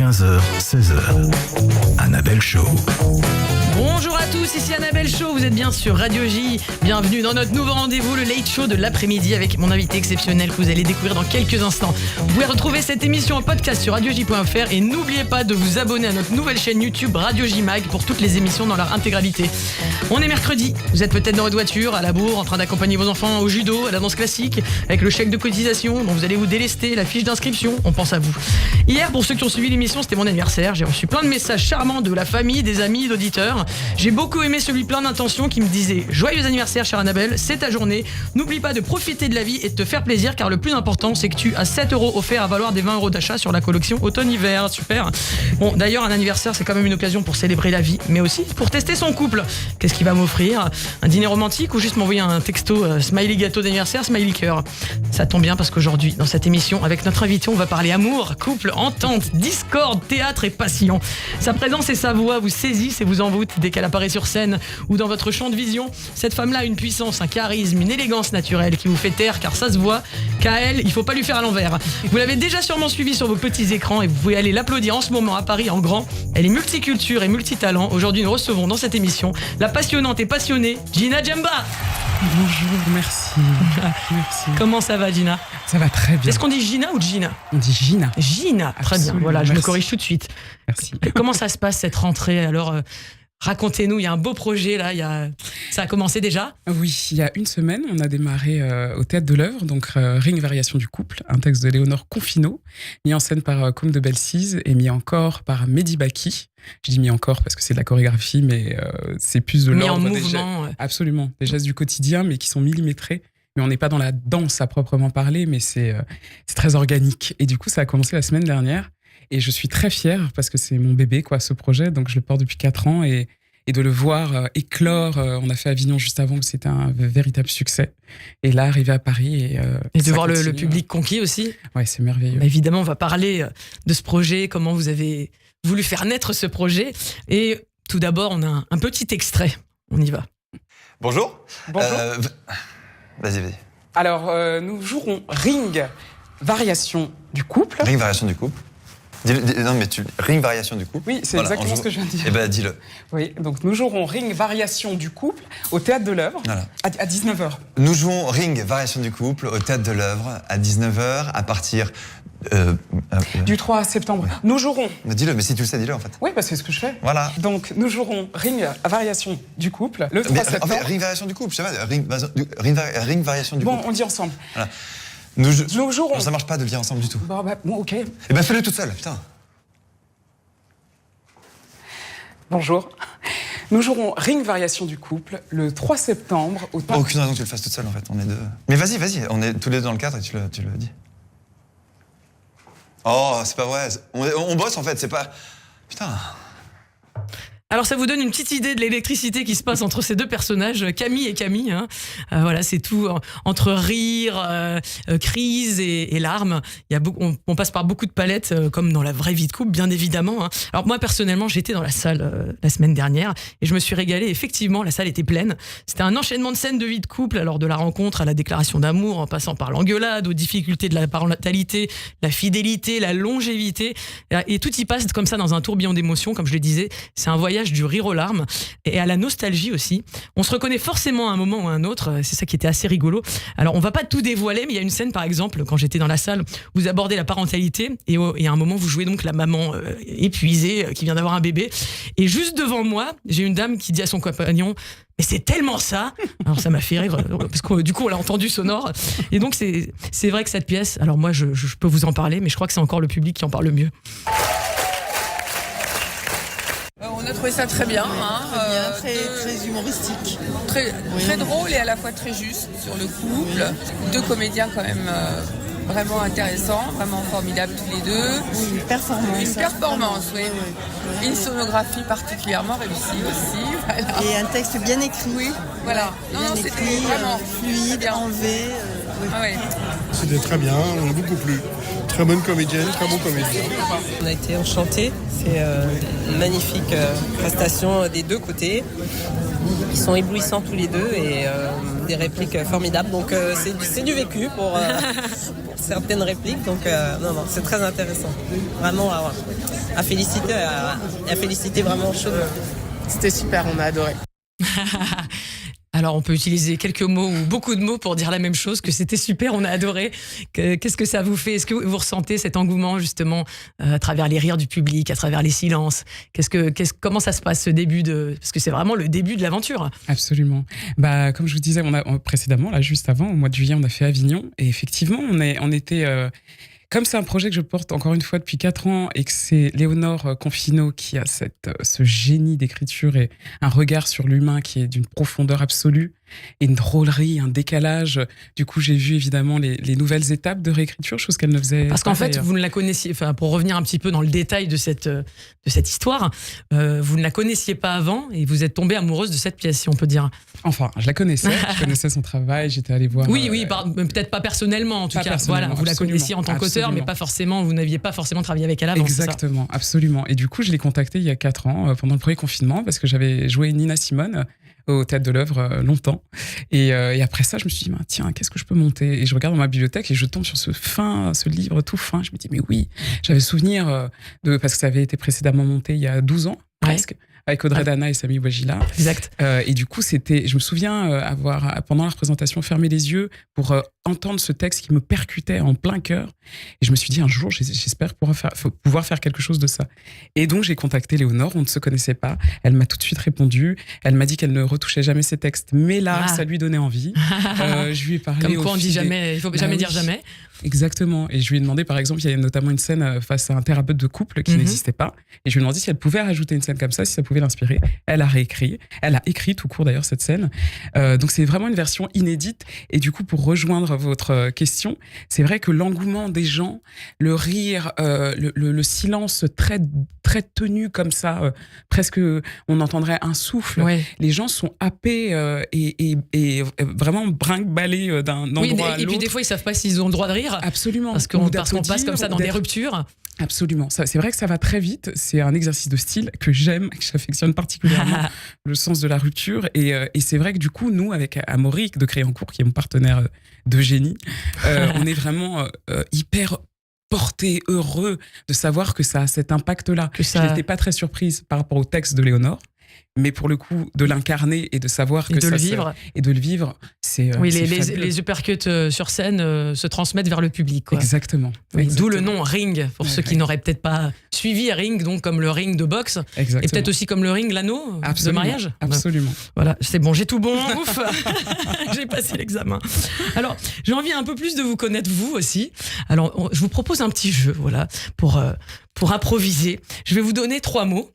15h, 16h. Annabelle Show. Bonjour à tous, ici Annabelle Show, vous êtes bien sur Radio J. Bienvenue dans notre nouveau rendez-vous, le Late Show de l'après-midi avec mon invité exceptionnel que vous allez découvrir dans quelques instants. Vous pouvez retrouver cette émission en podcast sur radioj.fr et n'oubliez pas de vous abonner à notre nouvelle chaîne YouTube Radio J Mag pour toutes les émissions dans leur intégralité. On est mercredi, vous êtes peut-être dans votre voiture, à la bourre, en train d'accompagner vos enfants au judo, à la danse classique, avec le chèque de cotisation dont vous allez vous délester, la fiche d'inscription, on pense à vous. Hier, pour ceux qui ont suivi l'émission, c'était mon anniversaire, j'ai reçu plein de messages charmants de la famille, des amis, d'auditeurs. J'ai beaucoup aimé celui plein d'intentions qui me disait « Joyeux anniversaire chère Annabelle, c'est ta journée, n'oublie pas de profiter de la vie et de te faire plaisir car le plus important c'est que tu as 7 € offerts à valoir des 20 € d'achat sur la collection automne-hiver, super !» Bon, d'ailleurs un anniversaire c'est quand même une occasion pour célébrer la vie, mais aussi pour tester son couple. Qu'est-ce qu'il va m'offrir? Un dîner romantique ou juste m'envoyer un texto smiley gâteau d'anniversaire, smiley cœur? Ça tombe bien parce qu'aujourd'hui, dans cette émission, avec notre invité, on va parler amour, couple, entente, discorde, théâtre et passion. Sa présence et sa voix vous saisissent et vous envoûtent dès qu'elle apparaît sur scène ou dans votre champ de vision. Cette femme-là a une puissance, un charisme, une élégance naturelle qui vous fait taire car ça se voit qu'à elle, il faut pas lui faire à l'envers. Vous l'avez déjà sûrement suivie sur vos petits écrans et vous pouvez aller l'applaudir en ce moment à Paris en grand. Elle est multiculture et multitalent. Aujourd'hui, nous recevons dans cette émission la passionnante et passionnée Gina Djemba. Bonjour, merci. Merci. Comment ça va, Gina? Ça va très bien. Est-ce qu'on dit Gina ou Gina? On dit Gina. Gina, très Absolument, bien. Voilà, je me merci. corrige tout de suite. Merci. Comment ça se passe cette rentrée? Alors, racontez-nous, il y a un beau projet là, ça a commencé déjà? Oui, il y a une semaine, on a démarré au Théâtre de l'Œuvre, donc Ring Variation du couple, un texte de Léonore Confineau, mis en scène par Côme de Bellesise et mis encore par Mehdi Baki. Je dis mis encore parce que c'est de la chorégraphie, mais c'est plus de l'ordre mis en des mouvement. Absolument, des gestes du quotidien, mais qui sont millimétrés. Mais on n'est pas dans la danse à proprement parler, mais c'est très organique. Et du coup, ça a commencé la semaine dernière. Et je suis très fière parce que c'est mon bébé, quoi, ce projet. Donc, je le porte depuis 4 ans et de le voir éclore. On a fait Avignon juste avant où c'était un véritable succès. Et là, arriver à Paris Et de voir le public conquis aussi. Ouais, c'est merveilleux. Bah, évidemment, on va parler de ce projet, comment vous avez voulu faire naître ce projet. Et tout d'abord, on a un petit extrait. On y va. Bonjour. Bonjour. Vas-y. Alors, nous jouerons Ring Variation du couple. Ring variation du couple. Non, mais Ring variation du couple. Oui, c'est Voilà, exactement ce que je viens de dire. Eh ben, dis-le. Oui, donc nous jouerons Ring Variation du couple au Théâtre de l'Œuvre Voilà. à 19h. Nous jouons Ring variation du couple au Théâtre de l'Œuvre à 19h à partir... Du 3 septembre. Nous jouerons... Dis-le, mais si tu le sais, dis-le en fait. Oui, parce que c'est ce que je fais. Voilà. Donc nous jouerons Ring Variation du couple le 3 Mais, en septembre. fait, Ring variation du couple, je sais pas. Ring variation du Bon, couple. on dit ensemble. Voilà. Nous jouerons... Non, ça marche pas de le dire ensemble du tout. Bon, ok. Eh ben, fais-le toute seule, putain. Bonjour. Nous jouerons Ring Variation du couple le 3 septembre au... Aucune raison que tu le fasses toute seule en fait, on est deux. Mais vas-y, on est tous les deux dans le cadre et tu le dis. Oh, c'est pas vrai, on bosse en fait, c'est pas... Putain. Alors ça vous donne une petite idée de l'électricité qui se passe entre ces deux personnages, Camille et Camille. Hein. Voilà, c'est tout entre rire, crise et larmes. Il y a on passe par beaucoup de palettes, comme dans la vraie vie de couple, bien évidemment. Hein. Alors moi personnellement, j'étais dans la salle la semaine dernière et je me suis régalée. Effectivement, la salle était pleine. C'était un enchaînement de scènes de vie de couple, alors de la rencontre à la déclaration d'amour, en passant par l'engueulade, aux difficultés de la parentalité, la fidélité, la longévité. Et tout y passe comme ça dans un tourbillon d'émotions, comme je le disais. C'est un voyage du rire aux larmes et à la nostalgie aussi. On se reconnaît forcément à un moment ou à un autre, c'est ça qui était assez rigolo. Alors on va pas tout dévoiler, mais il y a une scène par exemple, quand j'étais dans la salle, vous abordez la parentalité et à un moment vous jouez donc la maman épuisée qui vient d'avoir un bébé et juste devant moi, j'ai une dame qui dit à son compagnon: mais c'est tellement ça. Alors ça m'a fait rire parce que du coup on l'a entendu sonore et donc c'est vrai que cette pièce, alors moi je peux vous en parler, mais je crois que c'est encore le public qui en parle le mieux. On a trouvé ça très bien, très humoristique. Très drôle et à la fois très juste sur le couple. 2 comédiens quand même vraiment intéressants, vraiment formidables tous les deux. Oui, une performance. Oui. Une sonographie particulièrement réussie aussi. Voilà. Et un texte bien écrit. Oui, voilà. Non, c'était vraiment fluide, bien. enlevé. Oui. Ah ouais. C'était très bien, on a beaucoup plu. Très bonne comédienne, très bon comédien. On a été enchantés, c'est une magnifique prestation des deux côtés. Ils sont éblouissants tous les deux et des répliques formidables. Donc c'est du vécu pour certaines répliques. Donc non, c'est très intéressant. Vraiment à féliciter vraiment chaud. C'était super, on a adoré. Alors, on peut utiliser quelques mots ou beaucoup de mots pour dire la même chose, que c'était super, on a adoré. Qu'est-ce que ça vous fait? Est-ce que vous ressentez cet engouement, justement, à travers les rires du public, à travers les silences? Comment ça se passe, ce début Parce que c'est vraiment le début de l'aventure. Absolument. Comme je vous disais, précédemment, là, juste avant, au mois de juillet, on a fait Avignon. Et effectivement, on était... Comme c'est un projet que je porte encore une fois depuis 4 ans et que c'est Léonore Confino qui a ce génie d'écriture et un regard sur l'humain qui est d'une profondeur absolue et une drôlerie, un décalage. Du coup, j'ai vu évidemment les nouvelles étapes de réécriture, chose qu'elle ne faisait pas. Parce qu'en fait, vous ne la connaissiez, pour revenir un petit peu dans le détail de cette histoire, vous ne la connaissiez pas avant et vous êtes tombée amoureuse de cette pièce, si on peut dire. Enfin, je la connaissais, je connaissais son travail, j'étais allée voir... Oui, peut-être pas personnellement en tout cas. Voilà, vous la connaissiez en tant qu'auteur, mais pas forcément, vous n'aviez pas forcément travaillé avec elle avant. Exactement, absolument. Et du coup, je l'ai contactée il y a 4 ans, pendant le premier confinement, parce que j'avais joué Nina Simone au Théâtre de l'Œuvre longtemps. Et après ça, je me suis dit, tiens, qu'est-ce que je peux monter? Et je regarde dans ma bibliothèque et je tombe sur ce livre tout fin. Je me dis, mais oui, j'avais souvenir parce que ça avait été précédemment monté il y a 12 ans, presque. Avec Audrey Dana et Samy Ouajila. Exact. Et du coup, je me souviens avoir, pendant la représentation, fermé les yeux pour entendre ce texte qui me percutait en plein cœur. Et je me suis dit, un jour, j'espère pouvoir faire quelque chose de ça. Et donc, j'ai contacté Léonore, on ne se connaissait pas. Elle m'a tout de suite répondu. Elle m'a dit qu'elle ne retouchait jamais ses textes. Mais là, ça lui donnait envie. Je lui ai parlé. Comme quoi, on dit jamais, il faut jamais dire jamais. Exactement. Et je lui ai demandé, par exemple, il y a notamment une scène face à un thérapeute de couple qui n'existait pas. Et je lui ai demandé si elle pouvait rajouter une scène comme ça, si ça pouvait l'inspirer. Elle a réécrit. Elle a écrit tout court d'ailleurs cette scène. Donc c'est vraiment une version inédite. Et du coup, pour rejoindre votre question, c'est vrai que l'engouement des gens, le rire, le silence très, très tenu comme ça, presque on entendrait un souffle. Ouais. Les gens sont happés et vraiment brinque-ballés d'un endroit à l'autre. Et puis des fois, ils savent pas s'ils ont le droit de rire. Absolument. Parce qu'on passe comme ça dans des ruptures. Absolument. C'est vrai que ça va très vite. C'est un exercice de style que j'aime, que j'affectionne particulièrement, le sens de la rupture. Et c'est vrai que du coup, nous, avec Amaury de Créancourt, qui est mon partenaire de génie, on est vraiment hyper portés, heureux de savoir que ça a cet impact-là. Je n'étais pas très surprise par rapport au texte de Léonore. Mais pour le coup, de l'incarner et de savoir que de le vivre, c'est oui, c'est les uppercuts sur scène se transmettent vers le public. Quoi. Exactement. D'où le nom Ring, pour ceux qui n'auraient peut-être pas suivi Ring, donc comme le ring de boxe. Exactement. Et peut-être aussi comme le ring, l'anneau de mariage. Absolument. Voilà, c'est bon, j'ai tout bon, ouf, j'ai passé l'examen. Alors, j'ai envie un peu plus de vous connaître, vous aussi. Alors, je vous propose un petit jeu, voilà, pour improviser. Je vais vous donner 3 mots.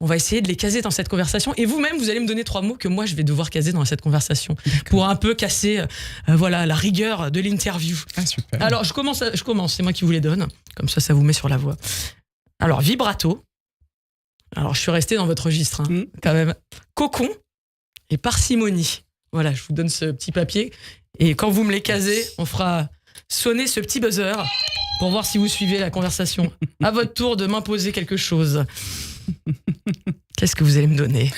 On va essayer de les caser dans cette conversation. Et vous-même, vous allez me donner 3 mots que moi, je vais devoir caser dans cette conversation. Pour un peu casser la rigueur de l'interview. Ah, super. Alors, je commence, c'est moi qui vous les donne. Comme ça vous met sur la voie. Alors, vibrato. Alors, je suis resté dans votre registre, quand même. Cocon et parcimonie. Voilà, je vous donne ce petit papier. Et quand vous me les casez, on fera sonner ce petit buzzer pour voir si vous suivez la conversation. À votre tour de m'imposer quelque chose. Qu'est-ce que vous allez me donner?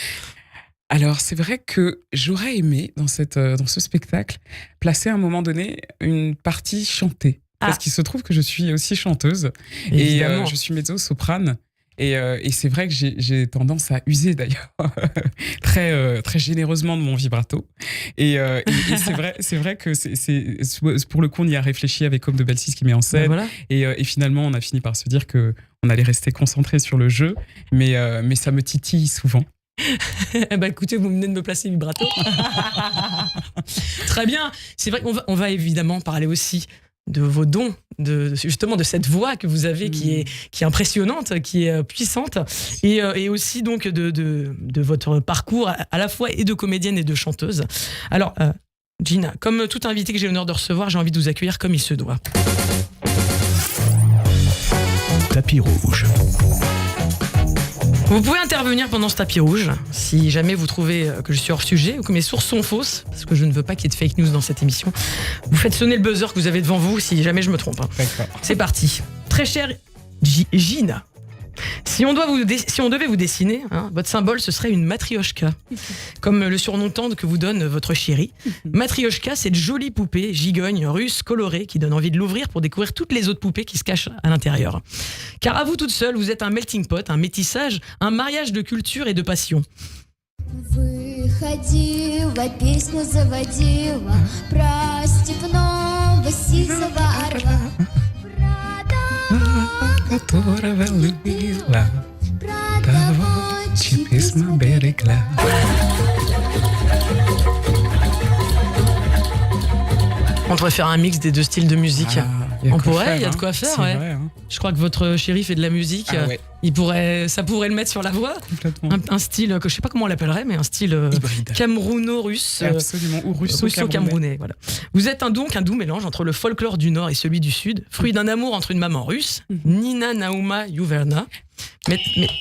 Alors, c'est vrai que j'aurais aimé, dans ce spectacle, placer à un moment donné une partie chantée. Parce qu'il se trouve que je suis aussi chanteuse. Évidemment. Et je suis mezzo-soprane. Et c'est vrai que j'ai tendance à user d'ailleurs très, très généreusement de mon vibrato. Et c'est vrai que c'est pour le coup, on y a réfléchi avec Comme de Belsis qui met en scène. Voilà. Et finalement, on a fini par se dire qu'on allait rester concentré sur le jeu. Mais ça me titille souvent. Écoutez, vous venez de me placer vibrato. Très bien. C'est vrai qu'on va évidemment parler aussi de vos dons, justement de cette voix que vous avez qui est impressionnante, qui est puissante, et aussi donc de votre parcours à la fois et de comédienne et de chanteuse. Alors, Gina, comme tout invité que j'ai l'honneur de recevoir, j'ai envie de vous accueillir comme il se doit. Tapis rouge. Vous pouvez intervenir pendant ce tapis rouge si jamais vous trouvez que je suis hors sujet ou que mes sources sont fausses, parce que je ne veux pas qu'il y ait de fake news dans cette émission. Vous faites sonner le buzzer que vous avez devant vous si jamais je me trompe. C'est parti. Très chère Gina, Si on devait vous dessiner, hein, votre symbole, ce serait une matrioshka, comme le surnom tendre que vous donne votre chérie. Matrioshka, cette jolie poupée gigogne russe colorée qui donne envie de l'ouvrir pour découvrir toutes les autres poupées qui se cachent à l'intérieur. Car à vous toute seule, vous êtes un melting pot, un métissage, un mariage de culture et de passion. Выходила, песню заводила про степного сизого орла. Которого любила, того, чьи письма берегла. On devrait faire un mix des deux styles de musique. On pourrait, il y a de quoi faire. Ouais. Vrai, hein. Je crois que votre chéri fait de la musique. Ouais. Ça pourrait le mettre sur la voix. Complètement. Un style que je sais pas comment on l'appellerait, mais un style Hybride. camerouno-russe. Absolument, ou russo-camerounais. Voilà. Vous êtes donc un doux mélange entre le folklore du Nord et celui du Sud, fruit d'un amour entre une maman russe, Nina Nauma Youverna. Mais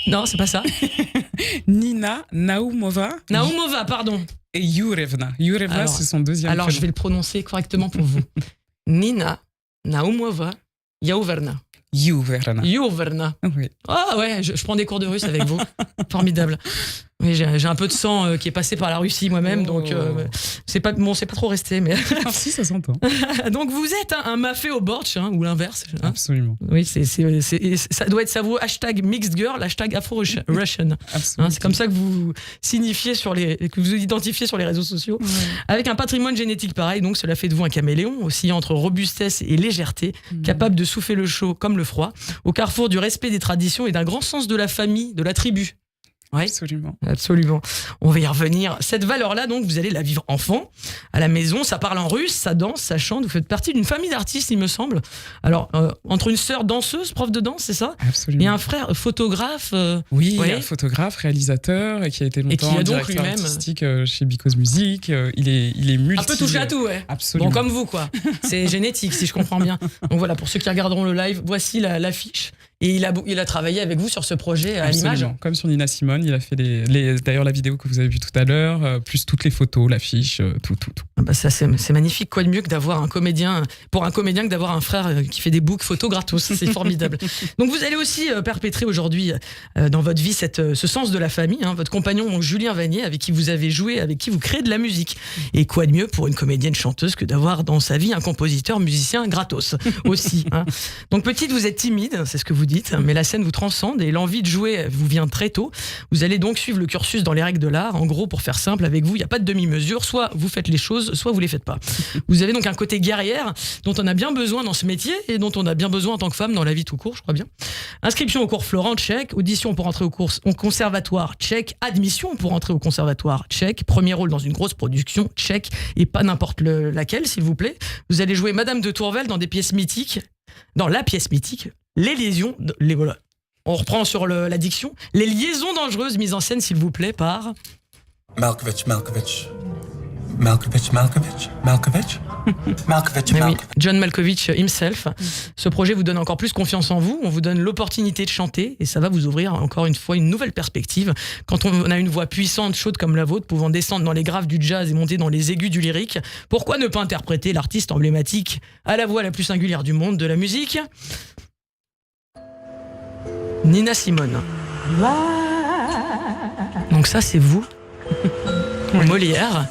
non, c'est pas ça. Nina Naumova. Naumova, pardon. Et Yurevna. Yurevna, Alors, c'est son deuxième Alors, prénom. je vais le prononcer correctement pour vous. Nina Naumova Youverna. Youverna. Oui. Ah ouais, je prends des cours de russe avec vous. Formidable. Oui, j'ai un peu de sang qui est passé par la Russie moi-même, donc c'est pas trop resté. Mais Si, ça s'entend. donc vous êtes un mafé au borch, hein, ou l'inverse. Hein. Absolument. Oui, ça doit être ça vaut hashtag mixed girl, hashtag Afro-Russian. Absolument. Hein, c'est comme ça que vous signifiez que vous identifiez sur les réseaux sociaux. Ouais. Avec un patrimoine génétique pareil, donc cela fait de vous un caméléon, aussi entre robustesse et légèreté, capable de souffler le chaud comme le froid, au carrefour du respect des traditions et d'un grand sens de la famille, de la tribu. Ouais. Absolument. On va y revenir. Cette valeur-là, donc, vous allez la vivre enfant, à la maison. Ça parle en russe, ça danse, ça chante. Vous faites partie d'une famille d'artistes, il me semble. Alors, entre une sœur danseuse, prof de danse, c'est ça ? Absolument. Et un frère photographe. Oui, un photographe, réalisateur, qui a été longtemps directeur artistique chez Because Music. Il est multi. Un peu touché à tout, ouais. Absolument. Bon, comme vous, quoi. C'est génétique, si je comprends bien. Donc voilà, pour ceux qui regarderont le live, voici l'affiche. Et il a travaillé avec vous sur ce projet à l'image. Comme sur Nina Simone, il a fait d'ailleurs la vidéo que vous avez vue tout à l'heure, plus toutes les photos, l'affiche, tout. Ah bah ça c'est magnifique. Quoi de mieux que d'avoir un comédien que d'avoir un frère qui fait des books photos gratos. C'est formidable. Donc vous allez aussi perpétrer aujourd'hui dans votre vie ce sens de la famille. Hein, votre compagnon donc Julien Vanier, avec qui vous avez joué, avec qui vous créez de la musique. Et quoi de mieux pour une comédienne chanteuse que d'avoir dans sa vie un compositeur musicien gratos aussi. Hein. Donc petite, vous êtes timide, c'est ce que vous dites, mais la scène vous transcende et l'envie de jouer vous vient très tôt. Vous allez donc suivre le cursus dans les règles de l'art. En gros, pour faire simple, avec vous, il n'y a pas de demi-mesure. Soit vous faites les choses, soit vous les faites pas. Vous avez donc un côté guerrière dont on a bien besoin dans ce métier et dont on a bien besoin en tant que femme dans la vie tout court, je crois bien. Inscription au cours Florent, check. Audition pour entrer au conservatoire, check. Admission pour entrer au conservatoire, check. Premier rôle dans une grosse production, check. Et pas n'importe laquelle, s'il vous plaît. Vous allez jouer Madame de Tourvel dans des pièces mythiques. Dans la pièce mythique, voilà. On reprend sur la diction. Les liaisons dangereuses mises en scène, s'il vous plaît, par... Malkovich. Oui, John Malkovich himself. Ce projet vous donne encore plus confiance en vous. On vous donne l'opportunité de chanter et ça va vous ouvrir encore une fois une nouvelle perspective. Quand on a une voix puissante, chaude comme la vôtre, pouvant descendre dans les graves du jazz et monter dans les aigus du lyrique, pourquoi ne pas interpréter l'artiste emblématique à la voix la plus singulière du monde de la musique ? Nina Simone. Donc ça, c'est vous. Molière.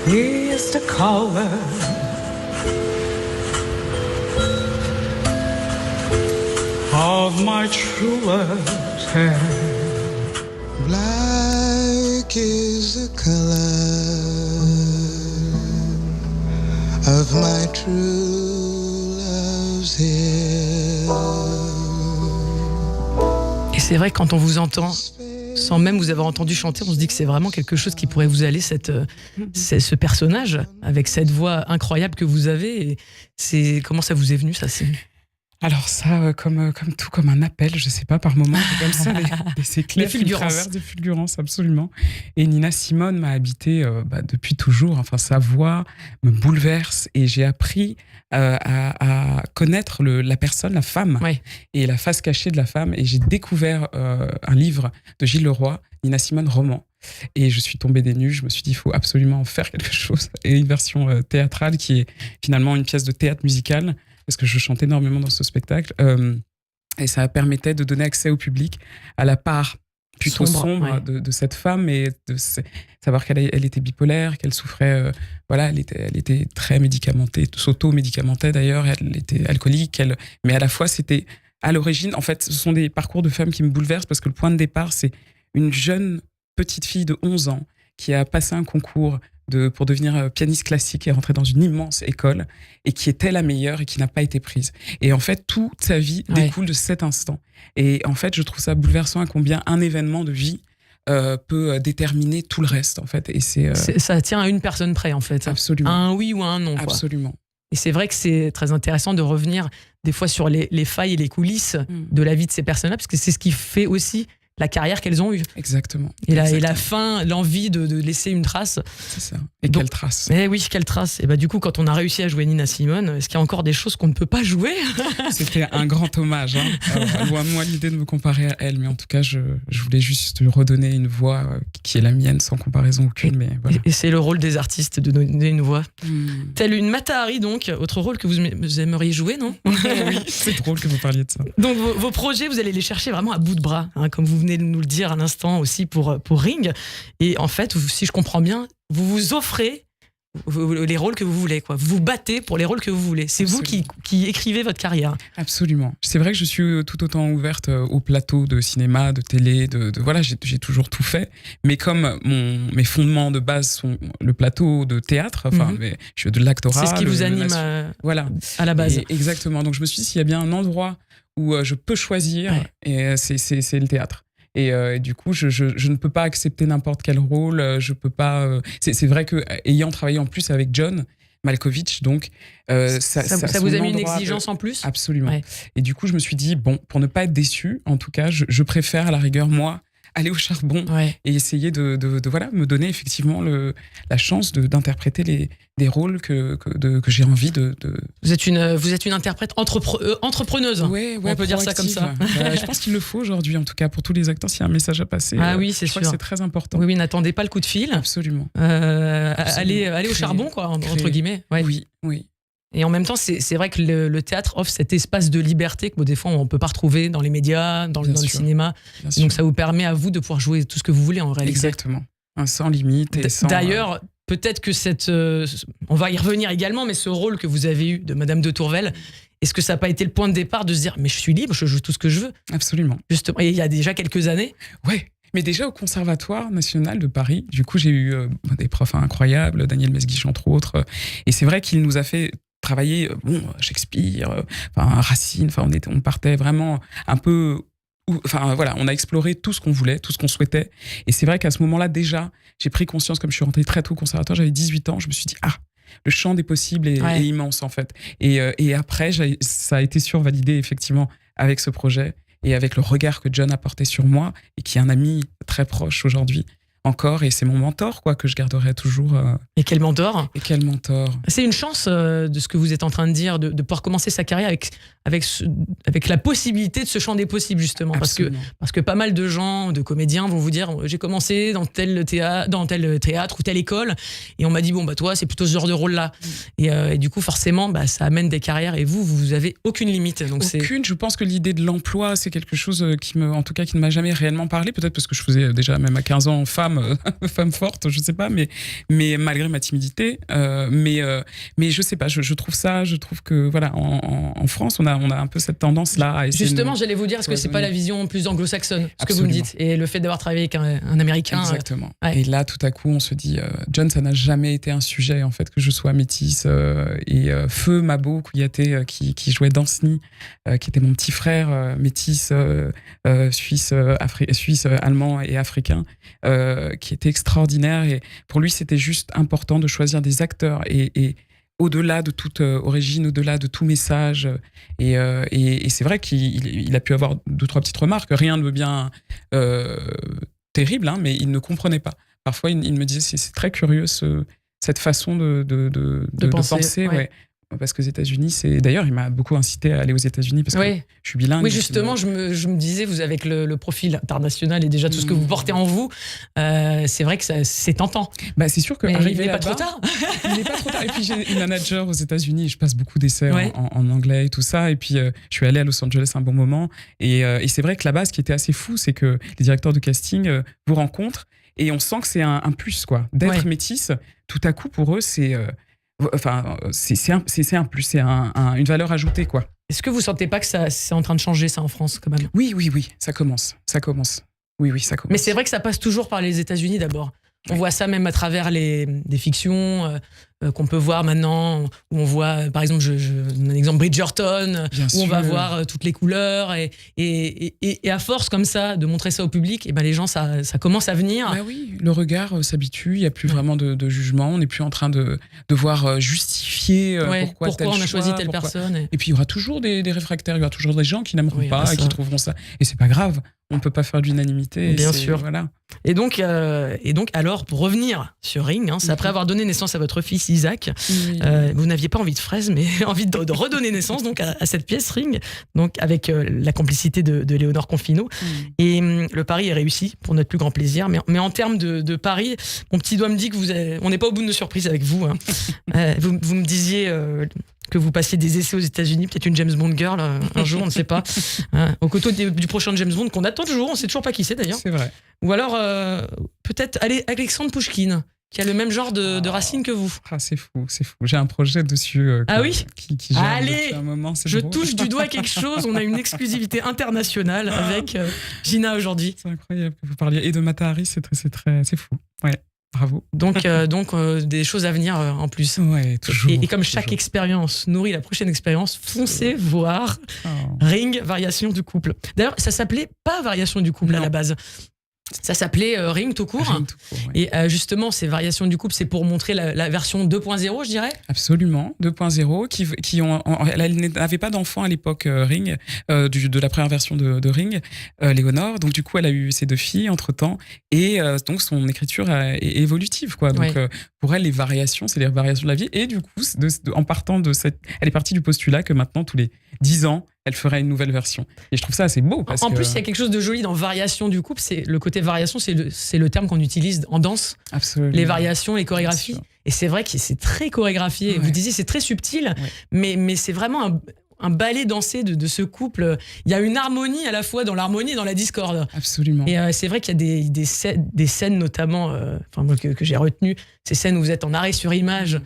Here's the color of my true love's hair. Black is the color of my true love's hair. Et c'est vrai, quand on vous entend, sans même vous avoir entendu chanter, on se dit que c'est vraiment quelque chose qui pourrait vous aller, ce personnage, avec cette voix incroyable que vous avez. Et comment ça vous est venu, ça ? Alors ça, comme tout, comme un appel, je sais pas, par moments, c'est comme ça, des éclairs qui traversent, des fulgurances, absolument. Et Nina Simone m'a habité depuis toujours. Enfin, sa voix me bouleverse et j'ai appris à connaître la personne, la femme, et la face cachée de la femme. Et j'ai découvert un livre de Gilles Leroy, Nina Simone, roman. Et je suis tombée des nues, je me suis dit, il faut absolument en faire quelque chose. Et une version théâtrale qui est finalement une pièce de théâtre musical, parce que je chante énormément dans ce spectacle. Et ça permettait de donner accès au public à la part plutôt sombre ouais. de cette femme et de savoir qu'elle était bipolaire, qu'elle souffrait, elle était très médicamentée, s'auto-médicamentait d'ailleurs, elle était alcoolique, mais à la fois c'était à l'origine, en fait, ce sont des parcours de femmes qui me bouleversent parce que le point de départ, c'est une jeune petite fille de 11 ans qui a passé un concours pour devenir pianiste classique et rentrer dans une immense école et qui était la meilleure et qui n'a pas été prise. Et en fait, toute sa vie découle de cet instant. Et en fait, je trouve ça bouleversant à combien un événement de vie peut déterminer tout le reste, en fait. Et ça tient à une personne près, en fait. Absolument. À un oui ou à un non. Quoi. Absolument. Et c'est vrai que c'est très intéressant de revenir des fois sur les failles et les coulisses de la vie de ces personnes-là, parce que c'est ce qui fait aussi la carrière qu'elles ont eue. Exactement. Et la fin, l'envie de laisser une trace. C'est ça. Et quelle trace. Eh oui, quelle trace. Et du coup, quand on a réussi à jouer Nina Simone, est-ce qu'il y a encore des choses qu'on ne peut pas jouer ? C'était un grand hommage. Loin de moi l'idée de me comparer à elle, mais en tout cas, je voulais juste lui redonner une voix qui est la mienne, sans comparaison aucune. Mais voilà. Et c'est le rôle des artistes de donner une voix. Telle une Mata Hari, donc, autre rôle que vous aimeriez jouer, non ? Oui, c'est drôle que vous parliez de ça. Donc, vos projets, vous allez les chercher vraiment à bout de bras, comme vous venez de nous le dire à l'instant aussi pour Ring. Et en fait, si je comprends bien, vous vous offrez les rôles que vous voulez, quoi. Vous vous battez pour les rôles que vous voulez. C'est Absolument. vous qui écrivez votre carrière. Absolument. C'est vrai que je suis tout autant ouverte au plateau de cinéma, de télé, voilà, j'ai toujours tout fait. Mais comme mes fondements de base sont le plateau de théâtre, je suis de l'actorat. C'est ce qui vous anime voilà. À la base. Exactement. Donc je me suis dit, s'il y a bien un endroit où je peux choisir, et c'est le théâtre. Et du coup, je ne peux pas accepter n'importe quel rôle. Je peux pas. C'est vrai que ayant travaillé en plus avec John Malkovich, donc ça vous a mis une exigence en plus. Absolument. Ouais. Et du coup, je me suis dit bon, pour ne pas être déçu, en tout cas, je préfère à la rigueur moi aller au charbon et essayer de voilà, me donner effectivement la chance d'interpréter des rôles que j'ai envie de. Vous êtes une interprète entrepreneuse. Ouais, on peut dire ça comme ça. Je pense qu'il le faut aujourd'hui, en tout cas pour tous les acteurs, s'il y a un message à passer. Oui, c'est sûr. Je crois que c'est très important. Oui, n'attendez pas le coup de fil. Absolument. Allez au charbon, quoi, entre guillemets. Ouais. Oui. Et en même temps, c'est vrai que le théâtre offre cet espace de liberté que des fois on ne peut pas retrouver dans les médias, dans le cinéma. Donc ça vous permet à vous de pouvoir jouer tout ce que vous voulez en réalité. Exactement. Sans limite et sans. D'ailleurs, peut-être que on va y revenir également, mais ce rôle que vous avez eu de Madame de Tourvel, est-ce que ça n'a pas été le point de départ de se dire mais je suis libre, je joue tout ce que je veux ? Absolument. Justement, et il y a déjà quelques années. Ouais. Mais déjà au Conservatoire national de Paris, du coup j'ai eu des profs incroyables, Daniel Mesguich entre autres, et c'est vrai qu'il nous a fait travailler Shakespeare, Racine, on partait vraiment un peu, on a exploré tout ce qu'on voulait, tout ce qu'on souhaitait, et c'est vrai qu'à ce moment-là déjà j'ai pris conscience, comme je suis rentrée très tôt au Conservatoire, j'avais 18 ans, je me suis dit le champ des possibles est immense en fait, et après ça a été survalidé effectivement avec ce projet et avec le regard que John a porté sur moi et qui est un ami très proche aujourd'hui encore, et c'est mon mentor que je garderai toujours. Et quel mentor ? C'est une chance de ce que vous êtes en train de dire, de pouvoir commencer sa carrière avec la possibilité de ce champ des possibles justement. Parce que pas mal de gens, de comédiens vont vous dire j'ai commencé dans tel théâtre ou telle école et on m'a dit toi c'est plutôt ce genre de rôle là. Et du coup forcément ça amène des carrières et vous avez aucune limite. Donc aucune. Je pense que l'idée de l'emploi c'est quelque chose qui ne m'a jamais réellement parlé, peut-être parce que je faisais déjà même à 15 ans femme forte, je sais pas, mais malgré ma timidité, mais je sais pas, je trouve que voilà, en France on a un peu cette tendance là à essayer. Justement, j'allais vous dire, est-ce que c'est pas la vision plus anglo-saxonne, ce que vous me dites, et le fait d'avoir travaillé avec un Américain. Exactement. Et là tout à coup on se dit John, ça n'a jamais été un sujet en fait que je sois métisse, et Feu Mabo Kouyaté qui jouait Danceny, qui était mon petit frère métisse suisse, allemand et africain, qui était extraordinaire, et pour lui c'était juste important de choisir des acteurs et au-delà de toute origine, au-delà de tout message, et c'est vrai qu'il a pu avoir 2-3 petites remarques, rien de bien terrible, mais il ne comprenait pas. Parfois il me disait c'est très curieux cette façon de penser. Ouais. parce qu'aux États-Unis, d'ailleurs, il m'a beaucoup incité à aller aux États-Unis parce que je suis bilingue. Oui, justement, je me disais, vous avec le profil international et déjà tout ce que vous portez en vous, c'est vrai que c'est tentant. Bah, c'est sûr que il n'est pas trop tard. Il n'est pas trop tard. Et puis j'ai une manager aux États-Unis et je passe beaucoup d'essais en anglais et tout ça. Et puis je suis allée à Los Angeles un bon moment. Et c'est vrai que là-bas, ce qui était assez fou, c'est que les directeurs de casting vous rencontrent et on sent que c'est un plus, quoi. D'être métisse, tout à coup, pour eux, c'est un plus, c'est une valeur ajoutée, quoi. Est-ce que vous sentez pas que c'est en train de changer, ça, en France, quand même ? Oui, ça commence. Oui, ça commence. Mais c'est vrai que ça passe toujours par les États-Unis d'abord. On voit ça même à travers des fictions qu'on peut voir maintenant, où on voit, par exemple, je donne un exemple, Bridgerton, où on va voir toutes les couleurs, et à force comme ça de montrer ça au public, et ben les gens, ça commence à venir. Bah oui, le regard s'habitue, il n'y a plus vraiment de jugement, on n'est plus en train de devoir justifier pourquoi on a choisi telle personne. Et puis il y aura toujours des réfractaires, il y aura toujours des gens qui n'aimeront pas et qui trouveront ça. Et c'est pas grave, on ne peut pas faire d'unanimité. Bien sûr. Voilà. Et donc, alors, pour revenir sur Ring, c'est après avoir donné naissance à votre fils Isaac, vous n'aviez pas envie de fraises, mais envie de redonner naissance donc à cette pièce Ring, donc avec la complicité de Léonore Confino. Et le pari est réussi pour notre plus grand plaisir. Mais en termes de pari, mon petit doigt me dit que on n'est pas au bout de nos surprises avec vous. Vous me disiez que vous passiez des essais aux États-Unis, peut-être une James Bond girl un jour, on ne sait pas, au côté du prochain James Bond qu'on attend toujours, on ne sait toujours pas qui c'est d'ailleurs. C'est vrai. Ou alors peut-être Alexandre Pouchkine, qui a le même genre de racines que vous. Ah, c'est fou. J'ai un projet dessus qui gère depuis un moment. Je touche du doigt quelque chose. On a une exclusivité internationale avec Gina aujourd'hui. C'est incroyable que vous parliez. Et de Mata Hari, c'est fou. Ouais. Bravo. Donc des choses à venir en plus. Ouais, toujours. Et comme chaque expérience nourrit la prochaine expérience, foncez voir Ring, Variation du couple. D'ailleurs, ça s'appelait pas Variation du couple à la base. Ça s'appelait Ring tout court. Ring tout court, ouais. Et justement, ces variations du couple, c'est pour montrer la version 2.0, je dirais. Absolument, 2.0, elle n'avait pas d'enfant à l'époque, Ring, de la première version de Ring, Léonore. Donc du coup, elle a eu ses 2 filles entre-temps. Et donc son écriture est évolutive, quoi. Donc pour elle, les variations, c'est les variations de la vie. Et du coup, en partant elle est partie du postulat que maintenant, tous les 10 ans, elle ferait une nouvelle version. Et je trouve ça assez beau. En plus, il y a quelque chose de joli dans variation du couple. C'est le côté variation, c'est le terme qu'on utilise en danse. Absolument. Les variations, les chorégraphies. Et c'est vrai que c'est très chorégraphié. Ouais. Vous disiez, c'est très subtil, mais c'est vraiment un ballet dansé de ce couple. Il y a une harmonie à la fois dans l'harmonie et dans la discorde. Absolument. Et c'est vrai qu'il y a des scènes notamment, que j'ai retenues, ces scènes où vous êtes en arrêt sur image,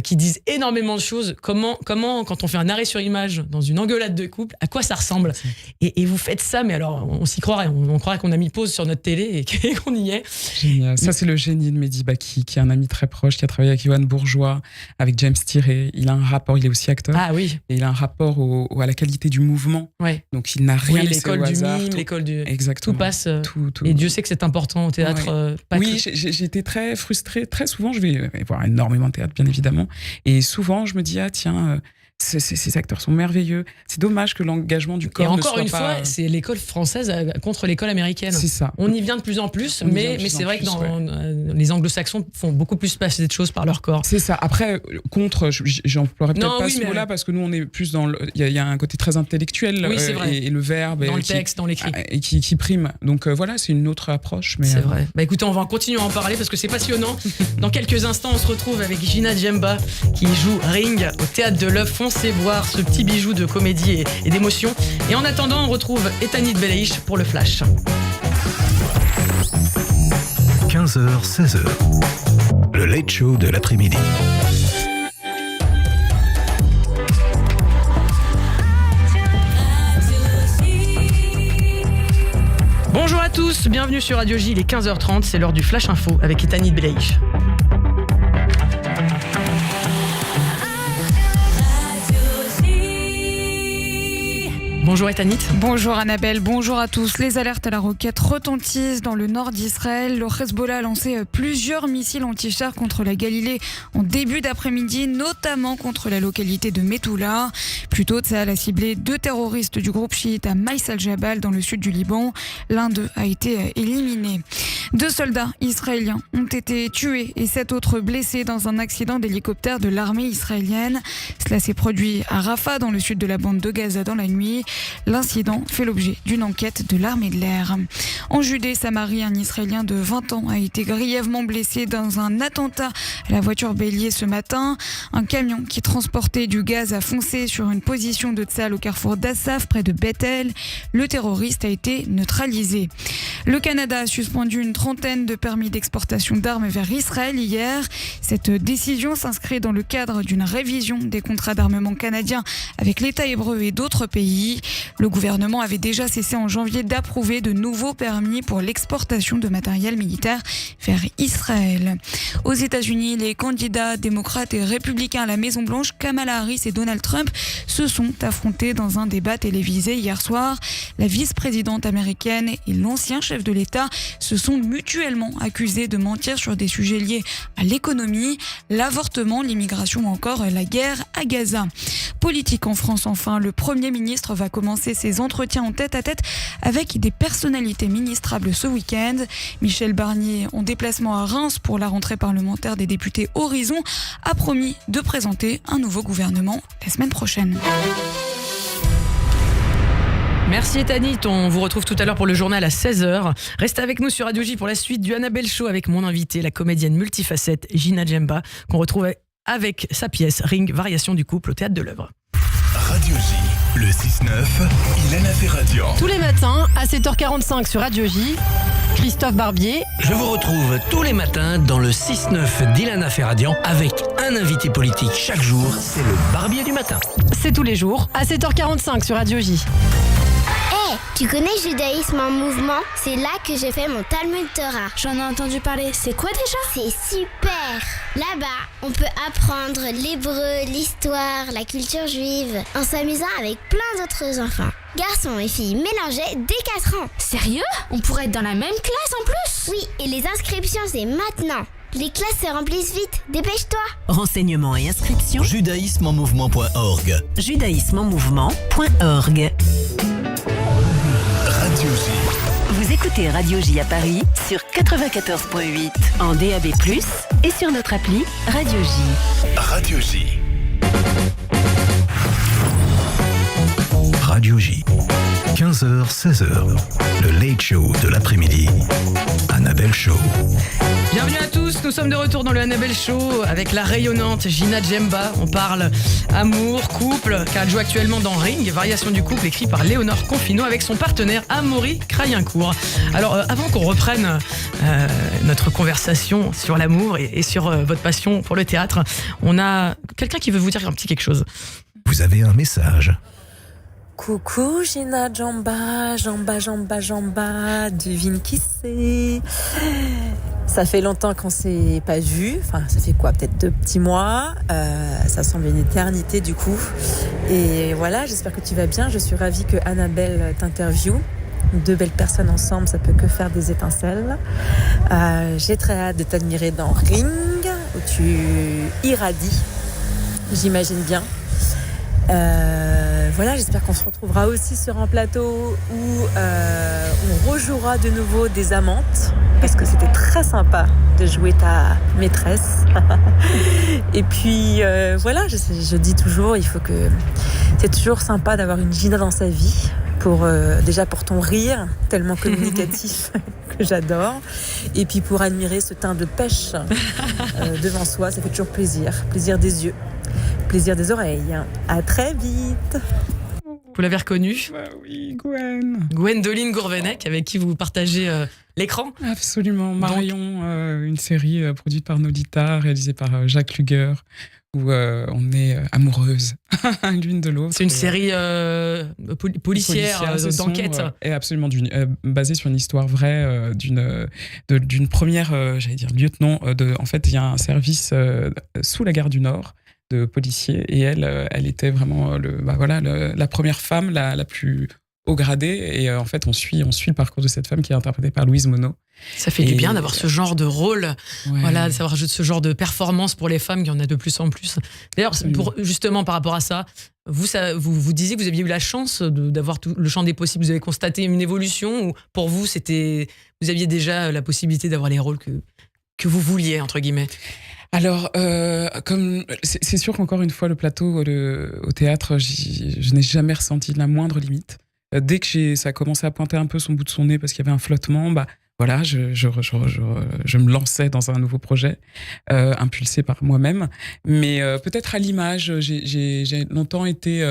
qui disent énormément de choses. Comment, quand on fait un arrêt sur image dans une engueulade de couple, à quoi ça ressemble ? Et vous faites ça, mais alors on s'y croirait. On croirait qu'on a mis pause sur notre télé et qu'on y est. Génial. Ça, c'est le génie de Mehdi Baki, qui est un ami très proche, qui a travaillé avec Yoann Bourgeois, avec James Tiré. Il a un rapport, il est aussi acteur. Ah oui. Et il a un rapport à la qualité du mouvement. Ouais. Donc il n'a rien laissé au hasard. L'école du mime, l'école du... Exactement. Tout passe. Tout. Et Dieu sait que c'est important au théâtre. Oui, j'ai été très frustrée. Très souvent, je vais voir énormément de théâtre, bien évidemment. Et souvent, je me dis, ces acteurs sont merveilleux. C'est dommage que l'engagement du corps ne soit pas... Et encore une fois, c'est l'école française contre l'école américaine. C'est ça. On y vient de plus en plus, mais c'est vrai que les anglo-saxons font beaucoup plus passer de choses par leur corps. C'est ça. Après, j'emploierais peut-être pas ce mot-là, parce que nous, on est plus dans... Il y a un côté très intellectuel, et le verbe... Dans le texte, dans l'écrit. Et qui prime. Donc voilà, c'est une autre approche. Mais c'est vrai. Bah écoutez, on va continuer à en parler, parce que c'est passionnant. Dans quelques instants, on se retrouve avec Gina Djemba, qui joue Ring au Théâtre de l'Œuf. Foncez voir ce petit bijou de comédie et d'émotion. Et en attendant, on retrouve Etanit Belaïch pour le Flash. 15h, 16h. Le Late Show de l'après-midi. Bonjour à tous, bienvenue sur Radio J, il est 15h30, c'est l'heure du Flash Info avec Etanit Belaïch. Bonjour Etanit. Bonjour Annabelle, bonjour à tous. Les alertes à la roquette retentissent dans le nord d'Israël. Le Hezbollah a lancé plusieurs missiles anti-chars contre la Galilée en début d'après-midi, notamment contre la localité de Methoula. Plus tôt, Tsahal a ciblé 2 terroristes du groupe chiite à Maïs al-Jabal dans le sud du Liban. L'un d'eux a été éliminé. 2 soldats israéliens ont été tués et 7 autres blessés dans un accident d'hélicoptère de l'armée israélienne. Cela s'est produit à Rafah, dans le sud de la bande de Gaza, dans la nuit. L'incident fait l'objet d'une enquête de l'armée de l'air. En Judée-Samarie, un Israélien de 20 ans a été grièvement blessé dans un attentat à la voiture bélier ce matin. Un camion qui transportait du gaz a foncé sur une position de Tsahal au carrefour d'Assaf, près de Bethel. Le terroriste a été neutralisé. Le Canada a suspendu une 30aine de permis d'exportation d'armes vers Israël hier. Cette décision s'inscrit dans le cadre d'une révision des contrats d'armement canadiens avec l'État hébreu et d'autres pays. Le gouvernement avait déjà cessé en janvier d'approuver de nouveaux permis pour l'exportation de matériel militaire vers Israël. Aux États-Unis, les candidats démocrates et républicains à la Maison-Blanche, Kamala Harris et Donald Trump, se sont affrontés dans un débat télévisé hier soir. La vice-présidente américaine et l'ancien chef de l'État se sont mutuellement accusés de mentir sur des sujets liés à l'économie, l'avortement, l'immigration ou encore la guerre à Gaza. Politique en France enfin, le Premier ministre va commencer ses entretiens en tête-à-tête avec des personnalités ministrables ce week-end. Michel Barnier, en déplacement à Reims pour la rentrée parlementaire des députés Horizon, a promis de présenter un nouveau gouvernement la semaine prochaine. Merci Etanit, on vous retrouve tout à l'heure pour le journal à 16h. Restez avec nous sur Radio J pour la suite du Annabelle Show avec mon invité, la comédienne multifacette Gina Djemba, qu'on retrouve avec sa pièce Ring, variation du couple au Théâtre de l'Œuvre. Radio J, le 6-9, Ilana Ferradian. Tous les matins à 7h45 sur Radio J, Christophe Barbier. Je vous retrouve tous les matins dans le 6-9 d'Ilana Ferradian avec un invité politique chaque jour. C'est le Barbier du matin. C'est tous les jours à 7h45 sur Radio J. Hey, tu connais Judaïsme en mouvement? C'est là que j'ai fait mon Talmud Torah. J'en ai entendu parler. C'est quoi déjà? C'est super. Là-bas, on peut apprendre l'hébreu, l'histoire, la culture juive, en s'amusant avec plein d'autres enfants. Garçons et filles mélangés dès 4 ans. Sérieux? On pourrait être dans la même classe en plus? Oui, et les inscriptions, c'est maintenant. Les classes se remplissent vite, dépêche-toi. Renseignements et inscriptions judaïsmeenmouvement.org. judaïsmeenmouvement.org. Radio J. Vous écoutez Radio J à Paris sur 94.8 en DAB+, et sur notre appli Radio J. Radio J. Radio J. 15h, 16h. Le Late Show de l'après-midi. Annabelle Show. Bienvenue à tous, nous sommes de retour dans le Annabelle Show avec la rayonnante Gina Djemba. On parle amour, couple, car elle joue actuellement dans Ring, variation du couple, écrit par Léonore Confino avec son partenaire Amaury Crayencourt. Alors, avant qu'on reprenne notre conversation sur l'amour et sur votre passion pour le théâtre, on a quelqu'un qui veut vous dire un petit quelque chose. Vous avez un message. Coucou Gina Djemba, Jamba, devine qui c'est? Ça fait longtemps qu'on s'est pas vu, enfin ça fait quoi, peut-être 2 petits mois, ça semble une éternité du coup. Et voilà, j'espère que tu vas bien, je suis ravie que Annabelle t'interviewe. 2 belles personnes ensemble, ça peut que faire des étincelles. J'ai très hâte de t'admirer dans Ring, où tu irradies, j'imagine bien. Voilà, j'espère qu'on se retrouvera aussi sur un plateau où on rejouera de nouveau des amantes, parce que c'était très sympa de jouer ta maîtresse. Et puis voilà, je dis toujours, il faut que c'est toujours sympa d'avoir une Gina dans sa vie, déjà pour ton rire tellement communicatif que j'adore, et puis pour admirer ce teint de pêche devant soi, ça fait toujours plaisir des yeux. Plaisir des oreilles. À très vite. Vous l'avez reconnue? Bah oui, Gwen. Gwendoline Gourvenec, avec qui vous partagez l'écran? Absolument. Marion, une série produite par Nodita, réalisée par Jacques Luger, où on est amoureuses l'une de l'autre. C'est une série policière d'enquête. Et absolument basée sur une histoire vraie d'une première, j'allais dire, lieutenant. En fait, il y a un service sous la gare du Nord de policiers. Et elle était vraiment la première femme la plus haut gradé. Et en fait, on suit le parcours de cette femme qui est interprétée par Louise Monod. Ça fait du bien d'avoir ce genre de rôle, Ouais. d'avoir ce genre de performance pour les femmes, il y en a de plus en plus. D'ailleurs, justement par rapport à ça, vous disiez que vous aviez eu la chance d'avoir tout le champ des possibles. Vous avez constaté une évolution ou pour vous, vous aviez déjà la possibilité d'avoir les rôles que vous vouliez, entre guillemets? Alors, comme c'est sûr qu'encore une fois, le plateau au théâtre, je n'ai jamais ressenti la moindre limite. Dès que ça a commencé à pointer un peu son bout de son nez parce qu'il y avait un flottement, voilà, je me lançais dans un nouveau projet, impulsé par moi-même. Mais peut-être à l'image, j'ai longtemps été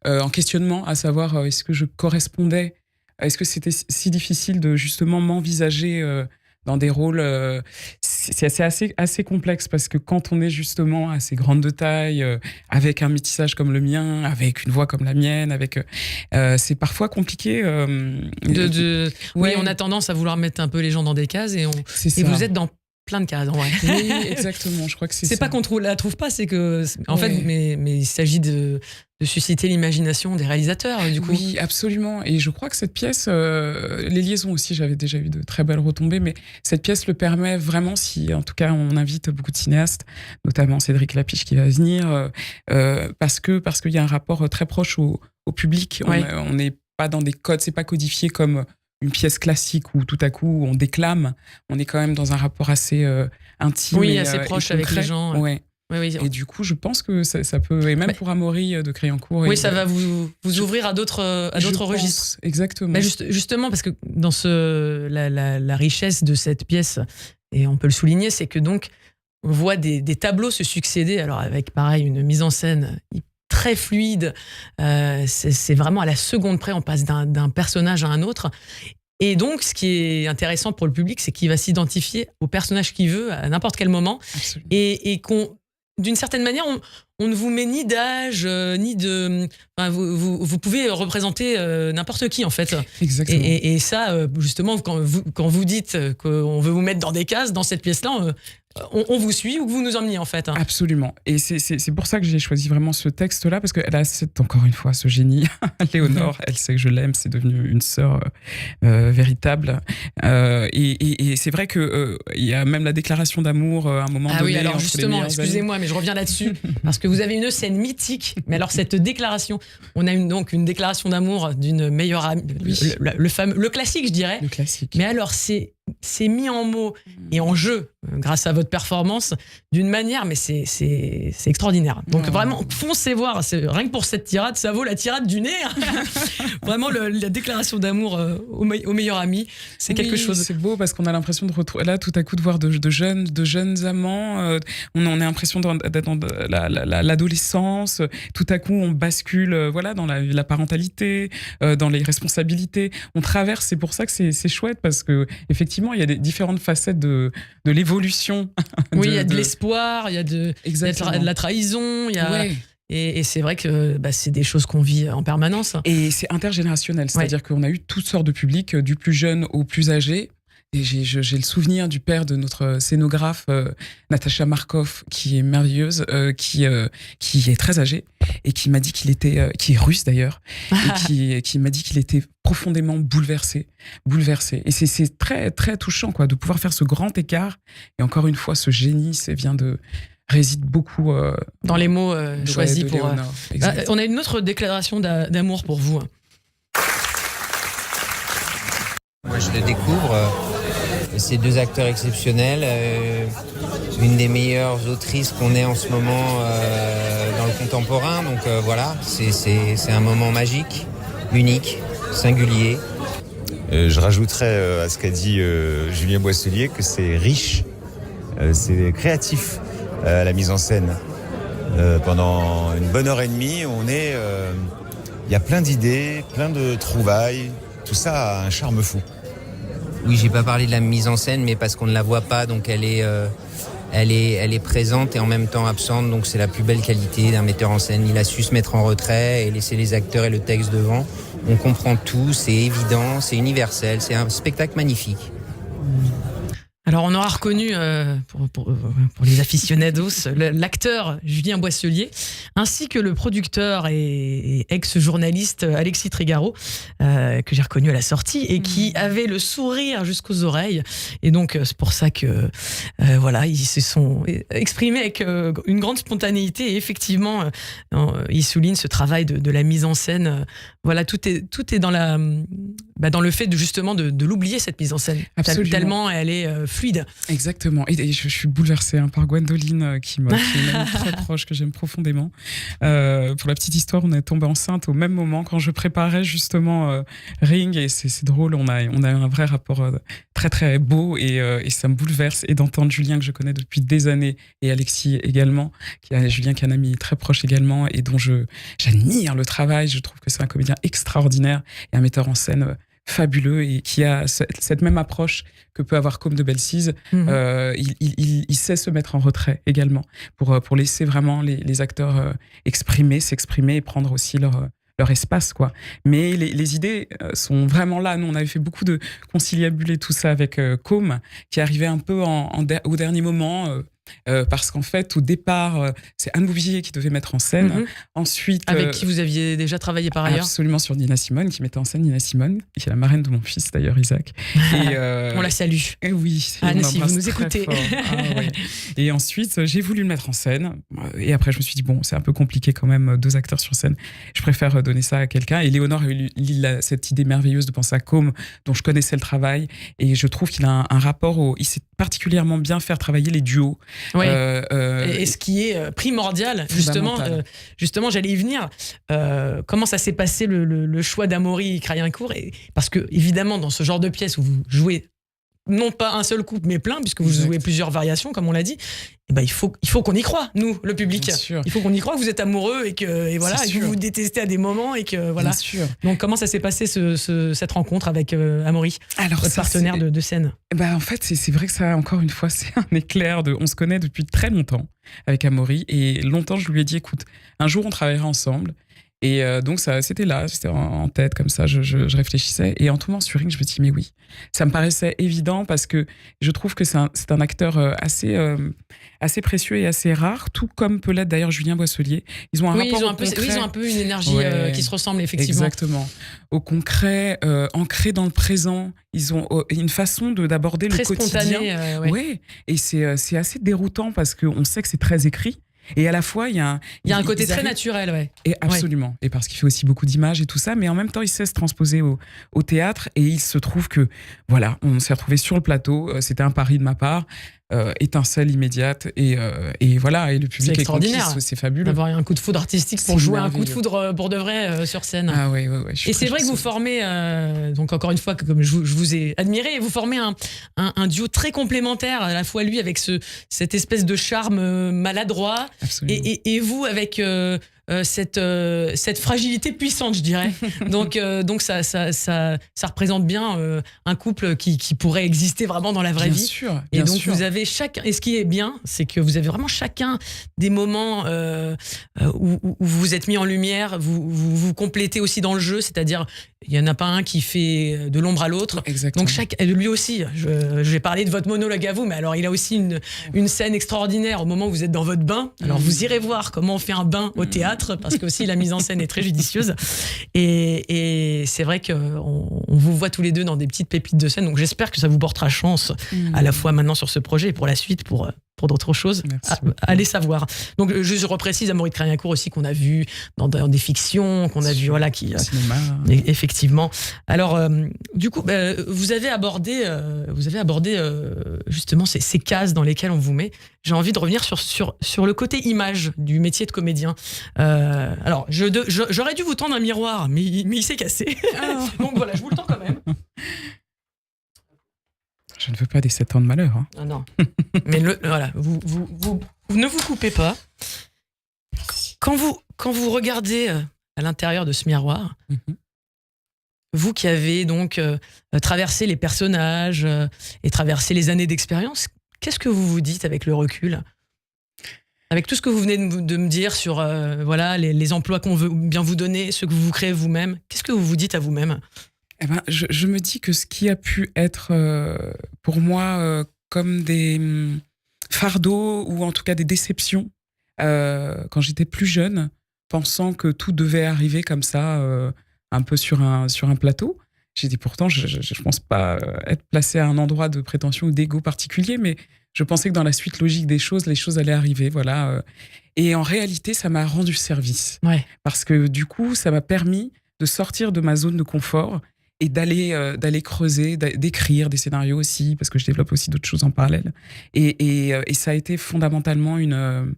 en questionnement, à savoir est-ce que je correspondais, est-ce que c'était si difficile de justement m'envisager dans des rôles. C'est assez complexe parce que quand on est justement assez grande de taille, avec un métissage comme le mien, avec une voix comme la mienne, c'est parfois compliqué. Oui, on a tendance à vouloir mettre un peu les gens dans des cases et vous êtes dans plein de cases en vrai. Oui, exactement. Je crois que c'est ça. Pas qu'on la trouve pas, c'est que en fait, mais il s'agit de susciter l'imagination des réalisateurs du coup. Oui, absolument. Et je crois que cette pièce, les liaisons aussi, j'avais déjà eu de très belles retombées, mais cette pièce le permet vraiment. Si, en tout cas, on invite beaucoup de cinéastes, notamment Cédric Lapiche qui va venir, parce qu'il y a un rapport très proche au public. On n'est pas dans des codes, c'est pas codifié comme une pièce classique où tout à coup on déclame. On est quand même dans un rapport assez intime, assez proche avec les gens. Ouais. Oui. Et du coup, je pense que ça peut, et même pour Amaury de Créancourt. Oui, ça va vous ouvrir à d'autres registres. Exactement. Justement, parce que dans la richesse de cette pièce, et on peut le souligner, c'est que donc on voit des tableaux se succéder, alors avec pareil une mise en scène très fluide, c'est vraiment à la seconde près, on passe d'un personnage à un autre. Et donc, ce qui est intéressant pour le public, c'est qu'il va s'identifier au personnage qu'il veut à n'importe quel moment. Et d'une certaine manière, on ne vous met ni d'âge, ni de... Enfin, vous pouvez représenter n'importe qui, en fait. Exactement. Et ça, justement, quand vous dites qu'on veut vous mettre dans des cases, dans cette pièce-là, on vous suit où que vous nous emmeniez, en fait. Absolument. Et c'est pour ça que j'ai choisi vraiment ce texte-là, parce qu'elle a encore une fois ce génie. Léonore, elle sait que je l'aime, c'est devenu une sœur véritable. Et c'est vrai qu'il y a même la déclaration d'amour à un moment donné. Ah oui, alors justement, excusez-moi, mais je reviens là-dessus, parce que vous avez une scène mythique. Mais alors, cette déclaration, on a donc une déclaration d'amour d'une meilleure amie, le classique, je dirais. Le classique. Mais alors, c'est mis en mots et en jeu grâce à votre performance d'une manière, mais c'est extraordinaire. Donc vraiment, foncez voir. Rien que pour cette tirade, ça vaut la tirade du nez. Vraiment, la déclaration d'amour au meilleur ami, c'est quelque chose. C'est beau parce qu'on a l'impression de retrouver là tout à coup de voir de jeunes amants. On a l'impression d'être dans l'adolescence. Tout à coup, on bascule dans la parentalité, dans les responsabilités. On traverse. C'est pour ça que c'est chouette parce que effectivement, il y a des différentes facettes de l'évolution. Oui, il y a de l'espoir, il y a de la trahison, il y a... Et c'est vrai que c'est des choses qu'on vit en permanence. Et c'est intergénérationnel, c'est-à-dire qu'on a eu toutes sortes de publics, du plus jeune au plus âgé. Et j'ai le souvenir du père de notre scénographe, Natacha Markov, qui est merveilleuse, qui est très âgée et qui m'a dit qu'il était, qui est russe d'ailleurs, et qui m'a dit qu'il était profondément bouleversé. Et c'est très, très touchant, quoi, de pouvoir faire ce grand écart. Et encore une fois, ce génie, réside beaucoup dans les mots choisis pour. On a une autre déclaration d'amour pour vous. Moi, je le découvre. Ces deux acteurs exceptionnels, une des meilleures autrices qu'on ait en ce moment dans le contemporain. Donc voilà, c'est un moment magique, unique, singulier. Je rajouterais à ce qu'a dit Julien Boisselier que c'est riche, c'est créatif la mise en scène. Pendant une bonne heure et demie, il y a plein d'idées, plein de trouvailles. Tout ça a un charme fou. Oui, j'ai pas parlé de la mise en scène, mais parce qu'on ne la voit pas, donc elle est présente et en même temps absente. Donc c'est la plus belle qualité d'un metteur en scène. Il a su se mettre en retrait et laisser les acteurs et le texte devant. On comprend tout, c'est évident, c'est universel, c'est un spectacle magnifique. Alors on aura reconnu, pour les aficionados, l'acteur Julien Boisselier, ainsi que le producteur et ex-journaliste Alexis Trigaro, que j'ai reconnu à la sortie, et qui avait le sourire jusqu'aux oreilles. Et donc c'est pour ça que voilà, ils se sont exprimés avec une grande spontanéité. Et effectivement, ils soulignent ce travail de la mise en scène. Voilà, tout est dans dans le fait justement de l'oublier, cette mise en scène. Absolument. Tellement elle est fluide. Exactement. Et je suis bouleversée par Gwendoline, qui est une amie très proche que j'aime profondément. Pour la petite histoire, on est tombé enceinte au même moment quand je préparais justement Ring, et c'est drôle. On a un vrai rapport très très beau, et ça me bouleverse. Et d'entendre Julien, que je connais depuis des années, et Alexis également, Julien qui est un ami très proche également, et dont j'admire le travail. Je trouve que c'est un comédien extraordinaire et un metteur en scène fabuleux, et qui a cette même approche que peut avoir Côme de Bellecize. Il sait se mettre en retrait également pour laisser vraiment les acteurs s'exprimer et prendre aussi leur espace, quoi. Mais les idées sont vraiment là. Nous, on avait fait beaucoup de conciliabule et tout ça avec Côme, qui arrivait un peu au dernier moment, parce qu'en fait, au départ, c'est Anne Bouvier qui devait mettre en scène. Ensuite, avec qui vous aviez déjà travaillé par ailleurs. Absolument, sur Nina Simone, qui mettait en scène Nina Simone, qui est la marraine de mon fils d'ailleurs, Isaac. Et, on la salue. Et oui, Anne, si vous nous écoutez. Ouais. Et ensuite, j'ai voulu le mettre en scène. Et après, je me suis dit, bon, c'est un peu compliqué quand même, 2 acteurs sur scène. Je préfère donner ça à quelqu'un. Et Léonore a eu cette idée merveilleuse de penser à Côme, dont je connaissais le travail. Et je trouve qu'il a un rapport il sait particulièrement bien faire travailler les duos. Oui. Et ce qui est primordial, justement, j'allais y venir. Comment ça s'est passé le choix d'Amaury Crayencourt, parce que évidemment, dans ce genre de pièce où vous jouez non pas un seul couple, mais plein, puisque vous jouez plusieurs variations, comme on l'a dit, et il faut qu'on y croie, nous, le public. Il faut qu'on y croie que vous êtes amoureux et que vous vous détestez à des moments, et que voilà. Donc comment ça s'est passé cette rencontre avec Amaury, votre partenaire de scène? En fait, c'est vrai que ça, encore une fois, c'est un éclair on se connaît depuis très longtemps avec Amaury, et longtemps je lui ai dit, écoute, un jour on travaillera ensemble. Et donc c'était en tête comme ça, je réfléchissais, et en tombant sur Ring, je me dis mais oui, ça me paraissait évident, parce que je trouve que c'est un acteur assez précieux et assez rare, tout comme peut l'être d'ailleurs Julien Boisselier. Ils ont un rapport au concret. Ils ont un peu une énergie qui se ressemble, effectivement. Exactement. Au concret, ancré dans le présent. Ils ont une façon d'aborder le quotidien. Spontané, ouais. Et c'est assez déroutant, parce qu'on sait que c'est très écrit. Et à la fois, il y a un côté très naturel, ouais. Et absolument. Ouais. Et parce qu'il fait aussi beaucoup d'images et tout ça, mais en même temps, il sait se transposer au théâtre. Et il se trouve que, voilà, on s'est retrouvés sur le plateau. C'était un pari de ma part. Étincelle immédiate, et voilà, et le public est conquis, c'est fabuleux d'avoir un coup de foudre artistique pour jouer un coup de foudre pour de vrai sur scène. Ouais, et c'est vrai que vous formez, donc encore une fois, comme je vous ai admiré, vous formez un duo très complémentaire, à la fois lui avec cette espèce de charme maladroit, et vous avec cette fragilité puissante, je dirais. Donc ça représente bien un couple qui pourrait exister vraiment dans la vraie vie. Et donc vous avez chacun, et ce qui est bien, c'est que vous avez vraiment chacun des moments où vous vous êtes mis en lumière, vous complétez aussi dans le jeu, c'est-à-dire il n'y en a pas un qui fait de l'ombre à l'autre. Exactement. Donc lui aussi, je vais parler de votre monologue à vous, mais alors il a aussi une scène extraordinaire au moment où vous êtes dans votre bain. Alors vous irez voir comment on fait un bain au théâtre, parce que aussi la mise en scène est très judicieuse. Et c'est vrai qu'on vous voit tous les deux dans des petites pépites de scène, donc j'espère que ça vous portera chance, à la fois maintenant sur ce projet et pour la suite, pour d'autres choses. Allez savoir. Donc je reprécise Amaury de Crayencourt aussi, qu'on a vu dans des fictions, qu'on a vu, voilà, qui effectivement. Alors du coup, vous avez abordé justement ces cases dans lesquelles on vous met. J'ai envie de revenir sur le côté image du métier de comédien. Alors j'aurais dû vous tendre un miroir, mais il s'est cassé. Donc voilà, je vous le tends quand même. Je ne veux pas des 7 ans de malheur. Hein. Ah non. Mais voilà, vous ne vous coupez pas. Quand vous regardez à l'intérieur de ce miroir, vous qui avez donc traversé les personnages et traversé les années d'expérience, qu'est-ce que vous vous dites avec le recul ? Avec tout ce que vous venez de me dire sur voilà, les emplois qu'on veut bien vous donner, ceux que vous créez vous-même, qu'est-ce que vous vous dites à vous-même ? Je me dis que ce qui a pu être pour moi comme des fardeaux ou en tout cas des déceptions quand j'étais plus jeune, pensant que tout devait arriver comme ça, un peu sur un plateau. J'ai dit pourtant, je pense pas être placée à un endroit de prétention ou d'ego particulier, mais je pensais que dans la suite logique des choses, les choses allaient arriver, voilà. Et en réalité, ça m'a rendu service. Ouais. Parce que du coup, ça m'a permis de sortir de ma zone de confort et d'aller creuser, d'écrire des scénarios aussi, parce que je développe aussi d'autres choses en parallèle. Et ça a été fondamentalement une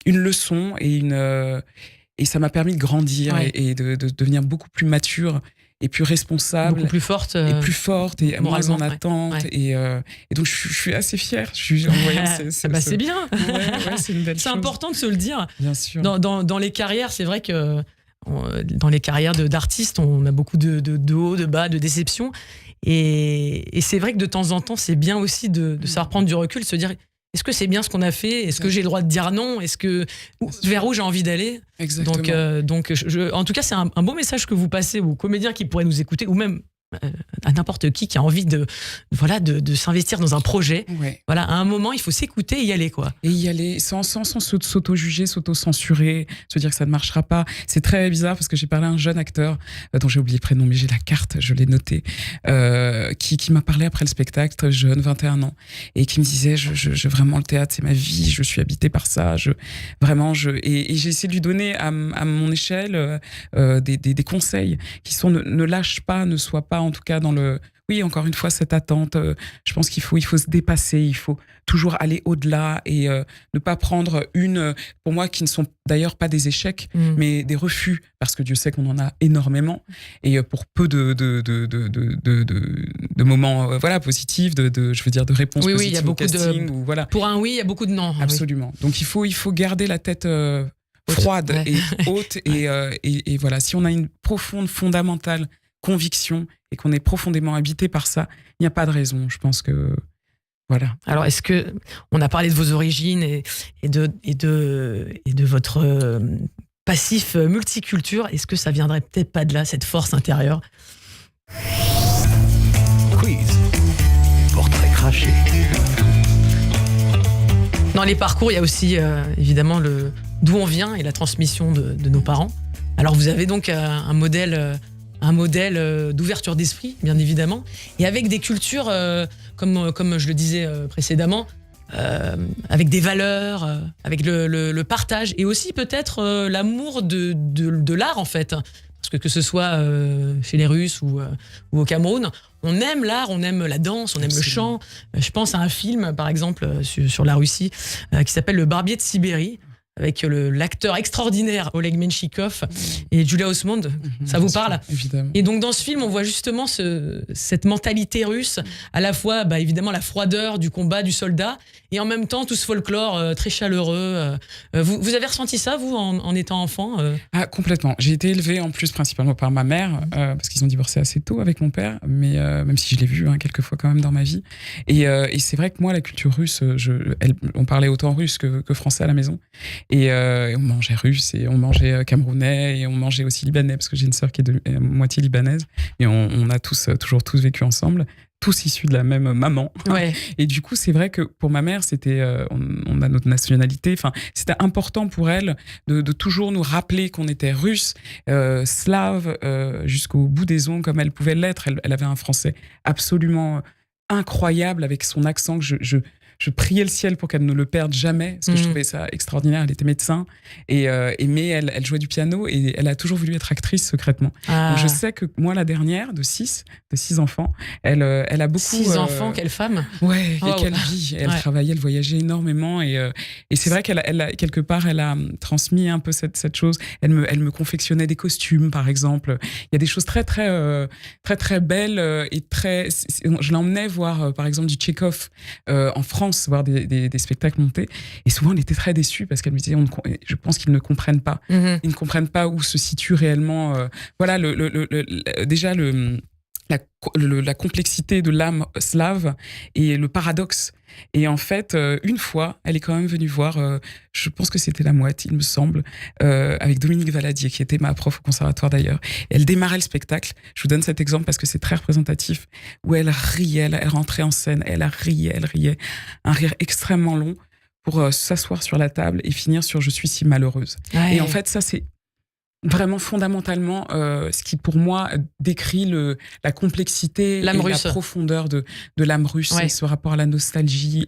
leçon et ça m'a permis de grandir et de devenir beaucoup plus mature et plus responsable. Beaucoup plus forte. Et plus forte et moins en attente. Ouais. Et donc, je suis assez fière. C'est bien. Ouais, c'est une belle chose. C'est important de se le dire. Bien sûr. Dans les carrières, c'est vrai que dans les carrières d'artistes, on a beaucoup de hauts, de bas, de déceptions. Et c'est vrai que de temps en temps, c'est bien aussi de savoir prendre du recul, de se dire... Est-ce que c'est bien ce qu'on a fait ? Est-ce que j'ai le droit de dire non ? Vers où j'ai envie d'aller ? Exactement. Donc en tout cas, c'est un beau message que vous passez aux comédiens qui pourraient nous écouter, ou même à n'importe qui a envie de s'investir dans un projet. Ouais. Voilà, à un moment, il faut s'écouter et y aller, quoi. Et y aller sans s'auto-juger, s'auto-censurer, se dire que ça ne marchera pas. C'est très bizarre parce que j'ai parlé à un jeune acteur dont j'ai oublié le prénom, mais j'ai la carte, je l'ai noté, qui m'a parlé après le spectacle, très jeune, 21 ans, et qui me disait vraiment le théâtre, c'est ma vie, je suis habité par ça, et j'ai essayé de lui donner à mon échelle des conseils qui sont ne lâche pas, ne sois pas en tout cas dans le... Oui, encore une fois, cette attente, je pense qu'il faut se dépasser, il faut toujours aller au-delà et ne pas prendre pour moi, qui ne sont d'ailleurs pas des échecs, mais des refus, parce que Dieu sait qu'on en a énormément, et pour peu de moments positifs, je veux dire, de réponses positives il y a beaucoup au casting, ou voilà. Pour un oui, il y a beaucoup de non. Absolument. Oui. Donc il faut garder la tête froide et haute, et voilà, si on a une profonde, fondamentale conviction et qu'on est profondément habité par ça, il n'y a pas de raison. Je pense que voilà. Alors, est-ce que on a parlé de vos origines et de votre passif multiculture? Est-ce que ça viendrait peut-être pas de là, cette force intérieure? Quiz. Portrait craché. Dans les parcours, il y a aussi évidemment d'où on vient et la transmission de nos parents. Alors, vous avez donc un modèle d'ouverture d'esprit, bien évidemment, et avec des cultures, comme je le disais précédemment, avec des valeurs, avec le partage, et aussi peut-être l'amour de l'art, en fait. Parce que ce soit chez les Russes ou au Cameroun, on aime l'art, on aime la danse, on aime le chant. Je pense à un film, par exemple, sur la Russie, qui s'appelle Le Barbier de Sibérie, avec l'acteur extraordinaire Oleg Menchikov et Julia Osmond. Ça vous parle ? Évidemment. Et donc dans ce film, on voit justement cette mentalité russe, à la fois évidemment la froideur du combat du soldat, et en même temps tout ce folklore très chaleureux. Vous avez ressenti ça, vous, en étant enfant ? Ah, complètement. J'ai été élevée en plus principalement par ma mère, parce qu'ils ont divorcé assez tôt avec mon père, mais même si je l'ai vu quelques fois quand même dans ma vie. Et c'est vrai que moi, la culture russe, on parlait autant russe que français à la maison. Et on mangeait russe, et on mangeait camerounais, et on mangeait aussi libanais, parce que j'ai une sœur qui est moitié libanaise, et on a toujours tous vécu ensemble, tous issus de la même maman. Ouais. Et du coup, c'est vrai que pour ma mère, c'était, on a notre nationalité, enfin, c'était important pour elle de toujours nous rappeler qu'on était russe, slave, jusqu'au bout des ongles, comme elle pouvait l'être. Elle avait un français absolument incroyable, avec son accent que je priais le ciel pour qu'elle ne le perde jamais, parce que je trouvais ça extraordinaire. Elle était médecin, mais elle jouait du piano, et elle a toujours voulu être actrice secrètement. Donc je sais que moi, la dernière de six enfants, elle a beaucoup... 6 enfants, quelle femme! Ouais, Oh, et quelle vie! Elle travaillait, elle voyageait énormément, et c'est vrai qu'elle a, quelque part, elle a transmis un peu cette chose. Elle me confectionnait des costumes, par exemple. Il y a des choses très, très, très, très belles, et très... Je l'emmenais voir, par exemple, du Tchekhov en France, voir des spectacles montés, et souvent elle était très déçue parce qu'elle me disait je pense qu'ils ne comprennent pas, ils ne comprennent pas où se situe réellement déjà la complexité de l'âme slave et le paradoxe. Et en fait, une fois, elle est quand même venue voir, je pense que c'était la Mouette, il me semble, avec Dominique Valadier, qui était ma prof au conservatoire d'ailleurs. Et elle démarrait le spectacle. Je vous donne cet exemple parce que c'est très représentatif, où elle riait, elle rentrait en scène, elle riait. Un rire extrêmement long pour s'asseoir sur la table et finir sur « Je suis si malheureuse ». Ouais. Et en fait, ça, c'est vraiment fondamentalement ce qui pour moi décrit la complexité l'âme et russe. la profondeur de l'âme russe, Ouais. ce rapport à la nostalgie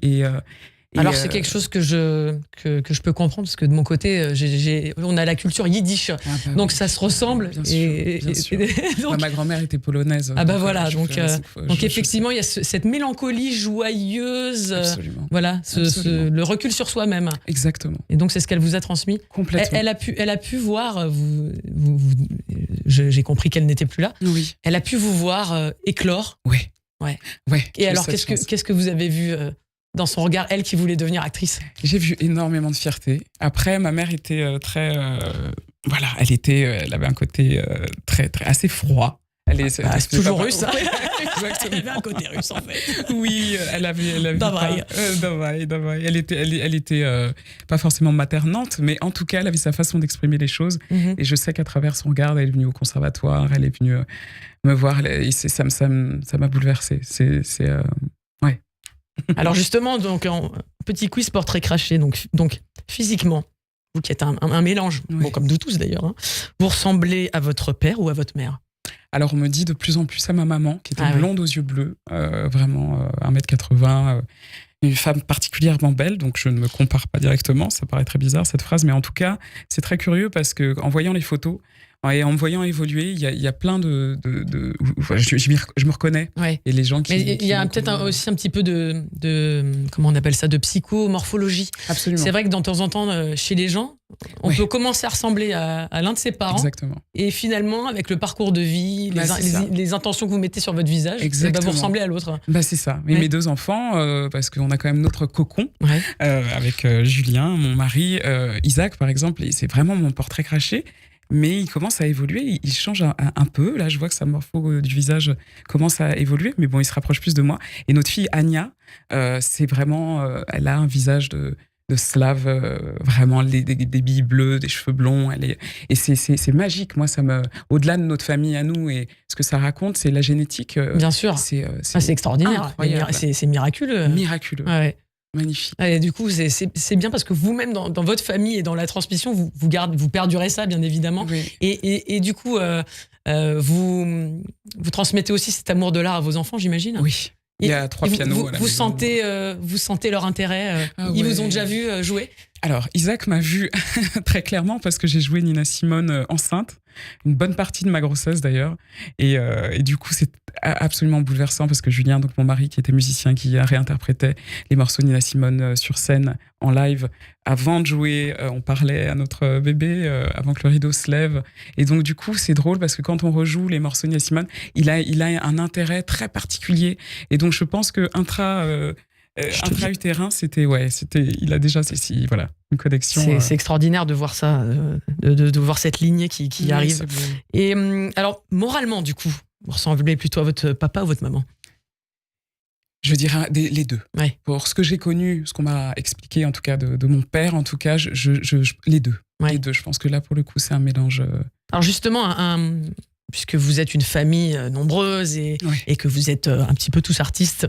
Alors c'est quelque chose que je peux comprendre parce que de mon côté on a la culture yiddish donc ça se ressemble bien sûr. donc, ma grand-mère était polonaise. ah bah voilà donc je effectivement il y a cette mélancolie joyeuse, Absolument. Voilà le recul sur soi-même. Exactement. Et donc c'est ce qu'elle vous a transmis. Complètement. Elle a pu voir j'ai compris qu'elle n'était plus là. Oui. Elle a pu vous voir éclore. Ouais. Et alors qu'est-ce que vous avez vu dans son regard, elle qui voulait devenir actrice? J'ai vu énormément de fierté. Après, ma mère était très... voilà, elle avait un côté très, très, assez froid. C'est toujours russe. Exactement. Elle avait un côté russe, en fait. Oui, elle avait Davai. Elle était pas forcément maternante, mais en tout cas, elle avait sa façon d'exprimer les choses. Mm-hmm. Et je sais qu'à travers son regard, elle est venue au conservatoire, elle est venue me voir. Et ça m'a bouleversée. Ouais. Alors justement, donc, petit quiz portrait craché. Donc physiquement, vous qui êtes un mélange, Oui. bon, comme nous tous d'ailleurs, hein, vous ressemblez à votre père ou à votre mère? Alors, on me dit de plus en plus à ma maman, qui était blonde aux yeux bleus, vraiment 1m80, une femme particulièrement belle, donc je ne me compare pas directement, ça paraît très bizarre cette phrase, mais en tout cas, c'est très curieux parce qu'en voyant les photos, et en me voyant évoluer, il y a plein de je me reconnais. Ouais. Et les gens qui... Mais il y a peut-être aussi un petit peu de comment on appelle ça, de psychomorphologie. Absolument. C'est vrai que de temps en temps, chez les gens, on peut commencer à ressembler à l'un de ses parents. Exactement. Et finalement, avec le parcours de vie, les intentions que vous mettez sur votre visage, vous ressemblez à l'autre. Bah, c'est ça. Mais mes deux enfants, parce qu'on a quand même notre cocon, avec Julien, mon mari, Isaac par exemple, et c'est vraiment mon portrait craché. Mais il commence à évoluer, il change un peu. Là, je vois que sa morpho du visage commence à évoluer, mais bon, il se rapproche plus de moi. Et notre fille, Anya, c'est vraiment... elle a un visage de slave, vraiment des billes bleues, des cheveux blonds. Et c'est magique. Moi, au-delà de notre famille à nous et ce que ça raconte, c'est la génétique. Bien sûr. C'est extraordinaire. Incroyable. C'est miraculeux. Miraculeux. Ouais. Magnifique. Et du coup, c'est bien parce que vous-même, dans votre famille et dans la transmission, vous perdurez ça, bien évidemment. Oui. Et du coup, vous transmettez aussi cet amour de l'art à vos enfants, j'imagine. Oui. Il y a 3 pianos à la maison. Vous sentez leur intérêt. Ils vous ont déjà vu jouer? Alors, Isaac m'a vu très clairement parce que j'ai joué Nina Simone enceinte, une bonne partie de ma grossesse d'ailleurs. Et du coup, c'est absolument bouleversant parce que Julien, donc mon mari qui était musicien, qui réinterprétait les morceaux de Nina Simone sur scène, en live, avant de jouer, on parlait à notre bébé avant que le rideau se lève. Et donc, du coup, c'est drôle parce que quand on rejoue les morceaux de Nina Simone, il a un intérêt très particulier. Et donc, je pense que intra-utérin, il a déjà voilà, une connexion. C'est extraordinaire de voir ça, de voir cette lignée qui arrive. Et alors, moralement, du coup, vous ressemblez plutôt à votre papa ou votre maman? Je dirais les deux. Ouais. Pour ce que j'ai connu, ce qu'on m'a expliqué, en tout cas, de mon père, en tout cas, les deux. Ouais. Les deux. Je pense que là, pour le coup, c'est un mélange. Alors, justement, puisque vous êtes une famille nombreuse et que vous êtes un petit peu tous artistes,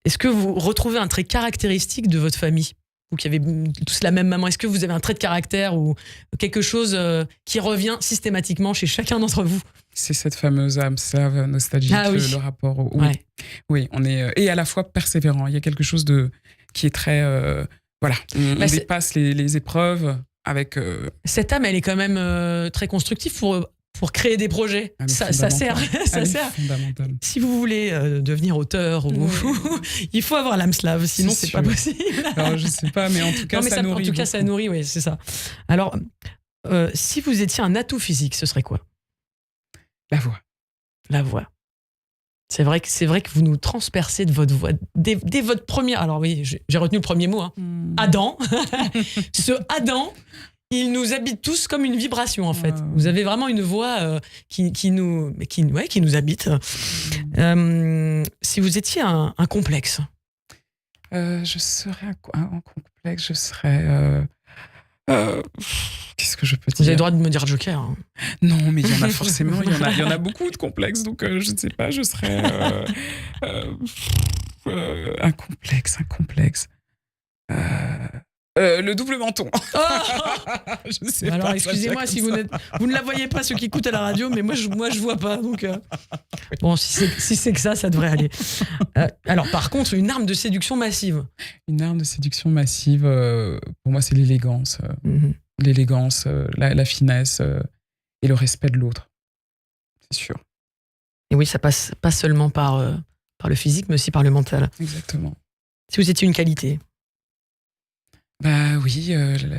est-ce que vous retrouvez un trait caractéristique de votre famille? Vous qui avez tous la même maman, est-ce que vous avez un trait de caractère ou quelque chose qui revient systématiquement chez chacun d'entre vous? C'est cette fameuse âme slave nostalgique, le rapport au... Oui, on est... Et à la fois persévérant. Il y a quelque chose qui est très... voilà, on dépasse les épreuves avec... Cette âme, elle est quand même très constructive pour créer des projets. Ça sert. Fondamental. Si vous voulez devenir auteur, il faut avoir l'âme slave, sinon c'est pas possible. Alors, je sais pas, mais en tout cas, ça nourrit. En tout cas, ça nourrit, oui, c'est ça. Alors, si vous étiez un atout physique, ce serait quoi? La voix. La voix. C'est vrai que vous nous transpercez de votre voix dès votre première. Alors oui, j'ai retenu le premier mot. Adam. Ce Adam. ils nous habitent tous comme une vibration en fait. Vous avez vraiment une voix qui nous habite. Si vous étiez un complexe. Je serais un complexe, je serais... qu'est-ce que je peux dire ? Vous avez le droit de me dire Joker. Hein. Non, mais il y en a forcément, il y en a beaucoup de complexes, donc je ne sais pas, je serais un complexe. Le double menton. Oh je sais alors, pas. excusez-moi si vous ne la voyez pas, ceux qui écoutent à la radio, mais moi je vois pas. Donc bon, si c'est que ça devrait aller. Alors, par contre, une arme de séduction massive. Une arme de séduction massive, pour moi, c'est l'élégance. L'élégance, la finesse et le respect de l'autre. C'est sûr. Et oui, ça passe pas seulement par le physique, mais aussi par le mental. Exactement. Si vous étiez une qualité. Bah oui,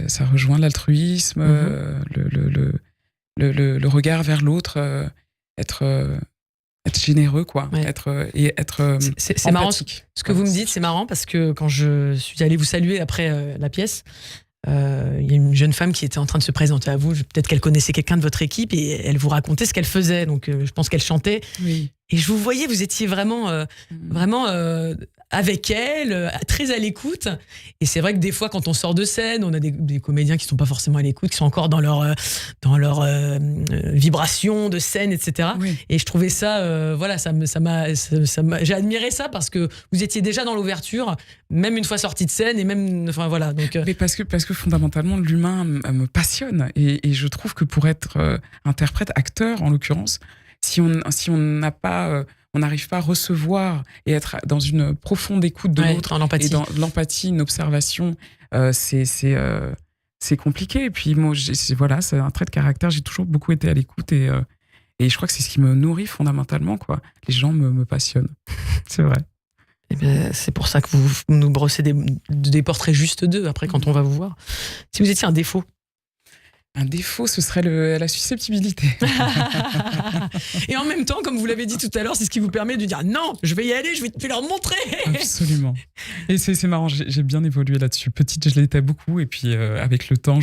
ça rejoint l'altruisme, le regard vers l'autre, être généreux, quoi. Ouais. Être c'est marrant. Ce que vous me dites, c'est marrant parce que quand je suis allée vous saluer après la pièce, il y a une jeune femme qui était en train de se présenter à vous. Peut-être qu'elle connaissait quelqu'un de votre équipe et elle vous racontait ce qu'elle faisait. Donc je pense qu'elle chantait. Oui. Et je vous voyais, vous étiez vraiment avec elle, très à l'écoute. Et c'est vrai que des fois, quand on sort de scène, on a des comédiens qui ne sont pas forcément à l'écoute, qui sont encore dans leur vibration de scène, etc. Oui. Et je trouvais ça, j'ai admiré ça parce que vous étiez déjà dans l'ouverture, même une fois sorti de scène, et même, enfin voilà. Donc, mais parce que fondamentalement, l'humain me passionne. Et je trouve que pour être interprète, acteur en l'occurrence, si on n'a pas... on n'arrive pas à recevoir et être dans une profonde écoute de l'autre, en empathie. Et dans l'empathie, une observation, c'est compliqué. Et puis moi, c'est un trait de caractère. J'ai toujours beaucoup été à l'écoute et je crois que c'est ce qui me nourrit fondamentalement, quoi. Les gens me passionnent, c'est vrai. Eh bien, c'est pour ça que vous nous brossez des portraits juste d'eux après quand on va vous voir. Si vous étiez un défaut. Un défaut, ce serait la susceptibilité. Et en même temps, comme vous l'avez dit tout à l'heure, c'est ce qui vous permet de dire non, je vais y aller, je vais leur montrer. Absolument. Et c'est marrant, j'ai bien évolué là-dessus. Petite, je l'étais beaucoup, et puis avec le temps,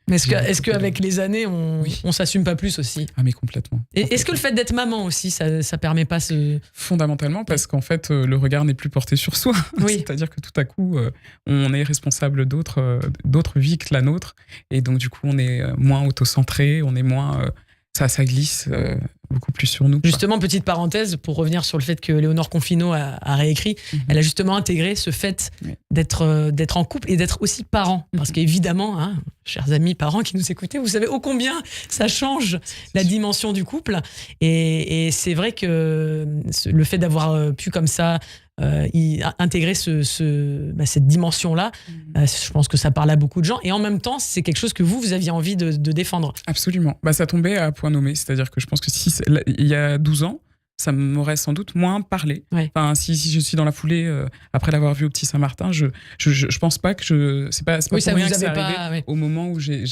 Mais est-ce qu'avec les années, on s'assume pas plus aussi ? Ah, mais complètement. Et est-ce que le fait d'être maman aussi, ça permet pas ce... Fondamentalement, parce qu'en fait, le regard n'est plus porté sur soi. Oui. C'est-à-dire que tout à coup, on est responsable d'autres vies que la nôtre. Et donc, du coup, on est moins autocentré, on est moins... ça glisse beaucoup plus sur nous. Justement, petite parenthèse, pour revenir sur le fait que Léonore Confino a réécrit, elle a justement intégré ce fait d'être en couple et d'être aussi parent. Parce qu'évidemment, hein, chers amis parents qui nous écoutez, vous savez ô combien ça change la dimension du couple. Et c'est vrai que le fait d'avoir pu comme ça intégrer cette dimension-là, je pense que ça parle à beaucoup de gens. Et en même temps, c'est quelque chose que vous aviez envie de défendre. Absolument. Ça tombait à point nommé. C'est-à-dire que je pense que il y a 12 ans, ça m'aurait sans doute moins parlé. Ouais. Si je suis dans la foulée, après l'avoir vu au Petit Saint-Martin, je pense pas que c'est pas pour rien que c'est arrivé au moment où j'ai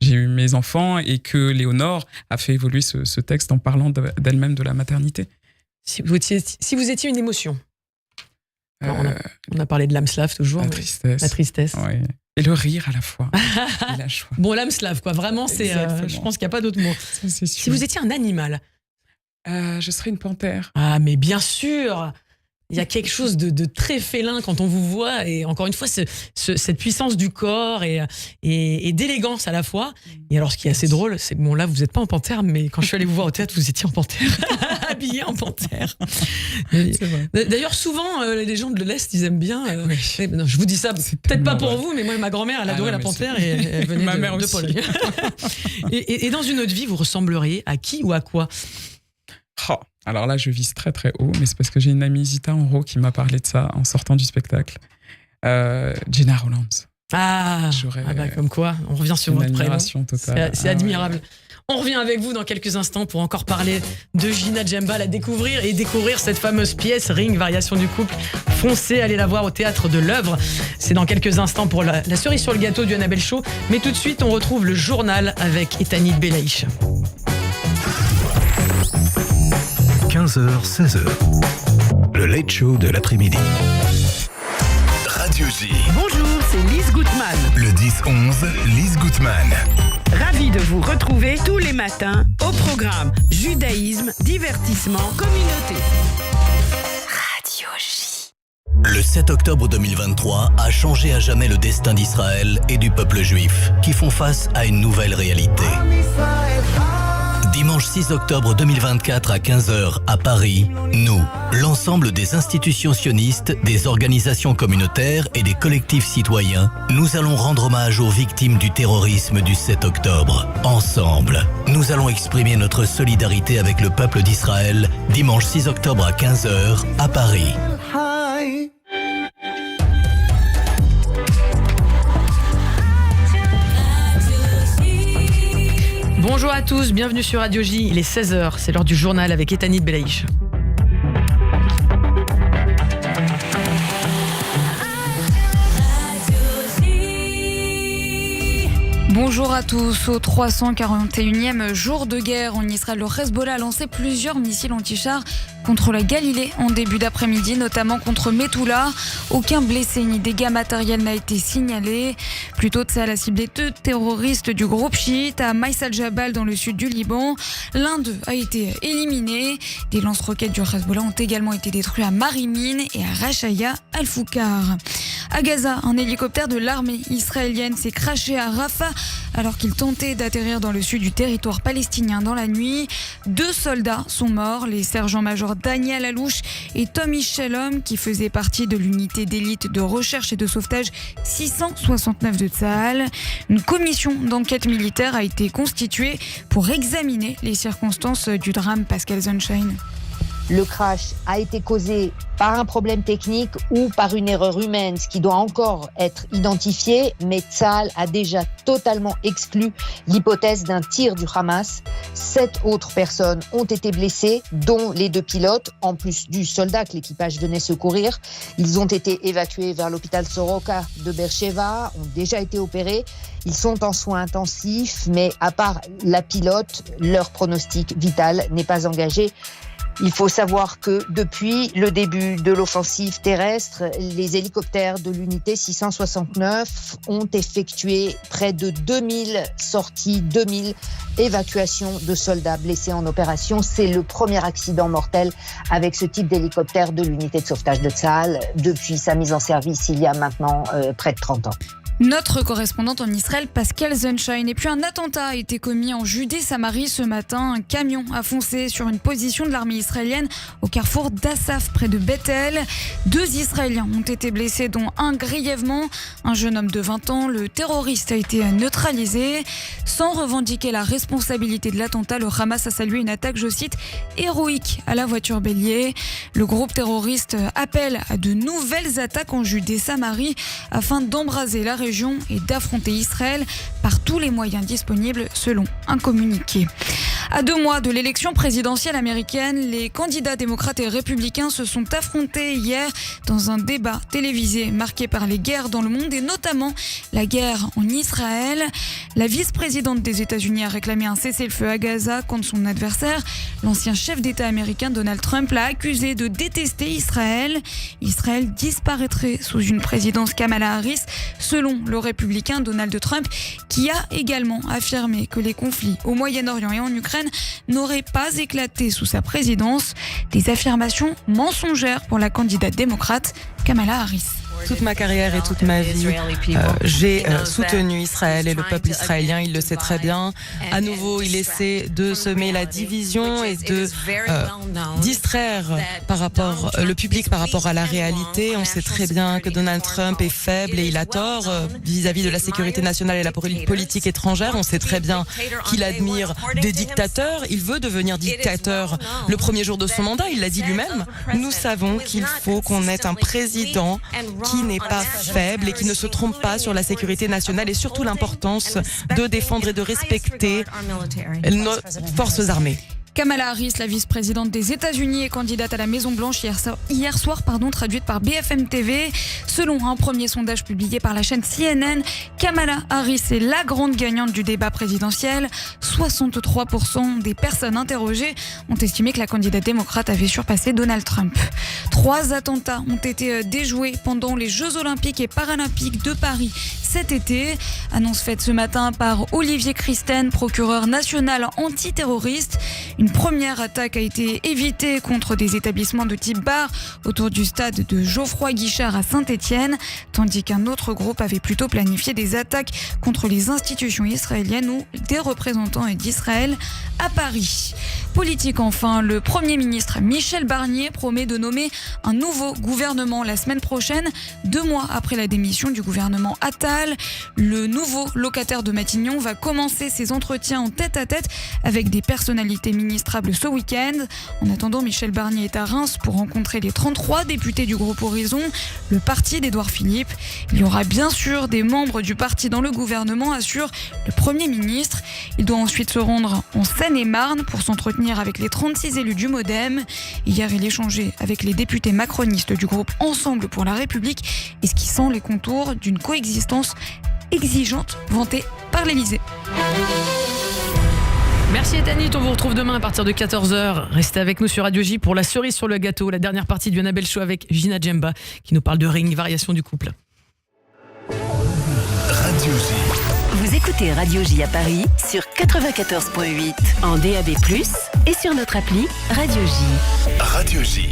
eu mes enfants et que Léonore a fait évoluer ce texte en parlant d'elle-même, de la maternité. Si vous étiez une émotion. Alors, on a parlé de l'âme slave toujours. La tristesse. La tristesse. Ouais. Et le rire à la fois. Et la joie. Bon, l'âme slave, quoi. Vraiment, je pense qu'il n'y a pas d'autre mot. Si vous étiez un animal. Je serais une panthère. Ah, mais bien sûr. Il y a quelque chose de très félin quand on vous voit, et encore une fois, cette puissance du corps et d'élégance à la fois. Et alors, ce qui est assez drôle, c'est bon, là, vous n'êtes pas en panthère, mais quand je suis allée vous voir au théâtre, vous étiez en panthère, habillée en panthère. D'ailleurs, souvent, les gens de l'Est, ils aiment bien. Non, je vous dis ça, peut-être pas pour vous, mais moi, ma grand-mère, elle adorait la panthère et elle venait de Pologne. Et dans une autre vie, vous ressembleriez à qui ou à quoi ? Alors là, je vise très très haut, mais c'est parce que j'ai une amie, Zita Enro, qui m'a parlé de ça en sortant du spectacle. Gina Rowlands. Comme quoi, on revient sur votre prénom. Totale. C'est admirable. On revient avec vous dans quelques instants pour encore parler de Gina Djembal à découvrir cette fameuse pièce Ring, variation du couple. Foncez, allez la voir au Théâtre de l'Œuvre. C'est dans quelques instants pour la cerise sur le gâteau du Annabelle Show. Mais tout de suite, on retrouve le journal avec Etanit Belaïch. 15h, 16h. Le Late Show de l'après-midi. Radio J. Bonjour, c'est Lise Gutmann. Le 10-11, Lise Gutmann. Ravi de vous retrouver tous les matins au programme Judaïsme, divertissement, communauté. Radio J. Le 7 octobre 2023 a changé à jamais le destin d'Israël et du peuple juif, qui font face à une nouvelle réalité. Dimanche 6 octobre 2024 à 15h à Paris, nous, l'ensemble des institutions sionistes, des organisations communautaires et des collectifs citoyens, nous allons rendre hommage aux victimes du terrorisme du 7 octobre. Ensemble, nous allons exprimer notre solidarité avec le peuple d'Israël dimanche 6 octobre à 15h à Paris. Bonjour à tous, bienvenue sur Radio J, il est 16h, c'est l'heure du journal avec Etanit Belaïch. Bonjour à tous. Au 341e jour de guerre en Israël, le Hezbollah a lancé plusieurs missiles anti-chars contre la Galilée en début d'après-midi, notamment contre Metula. Aucun blessé ni dégâts matériels n'a été signalé. Plus tôt, Tsahal a ciblé 2 terroristes du groupe chiite à Maïs al-Jabal dans le sud du Liban. L'un d'eux a été éliminé. Des lance-roquettes du Hezbollah ont également été détruits à Marimine et à Rachaya al-Foukar. À Gaza, un hélicoptère de l'armée israélienne s'est crashé à Rafah alors qu'il tentait d'atterrir dans le sud du territoire palestinien dans la nuit. 2 soldats sont morts, les sergents-majors Daniel Alouche et Tommy Shalom, qui faisaient partie de l'unité d'élite de recherche et de sauvetage 669 de Tsahal. Une commission d'enquête militaire a été constituée pour examiner les circonstances du drame. Pascal Sunshine. Le crash a été causé par un problème technique ou par une erreur humaine, ce qui doit encore être identifié, mais Tsahal a déjà totalement exclu l'hypothèse d'un tir du Hamas. 7 autres personnes ont été blessées, dont les 2 pilotes, en plus du soldat que l'équipage venait secourir. Ils ont été évacués vers l'hôpital Soroka de Beersheva, ont déjà été opérés. Ils sont en soins intensifs, mais à part la pilote, leur pronostic vital n'est pas engagé. Il faut savoir que depuis le début de l'offensive terrestre, les hélicoptères de l'unité 669 ont effectué près de 2000 sorties, 2000 évacuations de soldats blessés en opération. C'est le premier accident mortel avec ce type d'hélicoptère de l'unité de sauvetage de Tsahal depuis sa mise en service il y a maintenant près de 30 ans. Notre correspondante en Israël, Pascal Sunshine. Et puis un attentat a été commis en Judée-Samarie ce matin. Un camion a foncé sur une position de l'armée israélienne au carrefour d'Assaf, près de Bethel. 2 Israéliens ont été blessés, dont un grièvement. Un jeune homme de 20 ans, le terroriste a été neutralisé. Sans revendiquer la responsabilité de l'attentat, le Hamas a salué une attaque, je cite, héroïque à la voiture bélier. Le groupe terroriste appelle à de nouvelles attaques en Judée-Samarie afin d'embraser la région et d'affronter Israël par tous les moyens disponibles, selon un communiqué. À 2 mois de l'élection présidentielle américaine, les candidats démocrates et républicains se sont affrontés hier dans un débat télévisé marqué par les guerres dans le monde et notamment la guerre en Israël. La vice-présidente des États-Unis a réclamé un cessez-le-feu à Gaza contre son adversaire. L'ancien chef d'État américain Donald Trump l'a accusé de détester Israël. Israël disparaîtrait sous une présidence Kamala Harris, selon le républicain Donald Trump, qui a également affirmé que les conflits au Moyen-Orient et en Ukraine n'auraient pas éclaté sous sa présidence. Des affirmations mensongères pour la candidate démocrate Kamala Harris. Toute ma carrière et toute ma vie, j'ai soutenu Israël et le peuple israélien, il le sait très bien. À nouveau, il essaie de semer la division et de distraire le public par rapport à la réalité. On sait très bien que Donald Trump est faible et il a tort vis-à-vis de la sécurité nationale et la politique étrangère. On sait très bien qu'il admire des dictateurs. Il veut devenir dictateur le premier jour de son mandat, il l'a dit lui-même. Nous savons qu'il faut qu'on ait un président qui n'est pas faible et qui ne se trompe pas sur la sécurité nationale et surtout l'importance de défendre et de respecter nos forces armées. Kamala Harris, la vice-présidente des États-Unis, est candidate à la Maison-Blanche hier soir, traduite par BFM TV. Selon un premier sondage publié par la chaîne CNN, Kamala Harris est la grande gagnante du débat présidentiel. 63% des personnes interrogées ont estimé que la candidate démocrate avait surpassé Donald Trump. 3 attentats ont été déjoués pendant les Jeux Olympiques et Paralympiques de Paris cet été. Annonce faite ce matin par Olivier Christen, procureur national antiterroriste. Une première attaque a été évitée contre des établissements de type bar autour du stade de Geoffroy-Guichard à Saint-Étienne, tandis qu'un autre groupe avait plutôt planifié des attaques contre les institutions israéliennes ou des représentants d'Israël à Paris. Politique enfin, le Premier ministre Michel Barnier promet de nommer un nouveau gouvernement la semaine prochaine, 2 mois après la démission du gouvernement Attal. Le nouveau locataire de Matignon va commencer ses entretiens en tête-à-tête avec des personnalités ministrables ce week-end. En attendant, Michel Barnier est à Reims pour rencontrer les 33 députés du groupe Horizon, le parti d'Édouard Philippe. Il y aura bien sûr des membres du parti dans le gouvernement, assure le Premier ministre. Il doit ensuite se rendre en Seine-et-Marne pour s'entretenir avec les 36 élus du MoDem. Hier, il échangeait avec les députés macronistes du groupe Ensemble pour la République, esquissant les contours d'une coexistence exigeante vantée par l'Élysée. Merci Ethanit, on vous retrouve demain à partir de 14h. Restez avec nous sur Radio J pour la cerise sur le gâteau, la dernière partie du Annabelle Show avec Gina Djemba qui nous parle de Ring, variation du couple. Radio J. Vous écoutez Radio J à Paris sur 94.8 en DAB+, et sur notre appli Radio J. Radio J.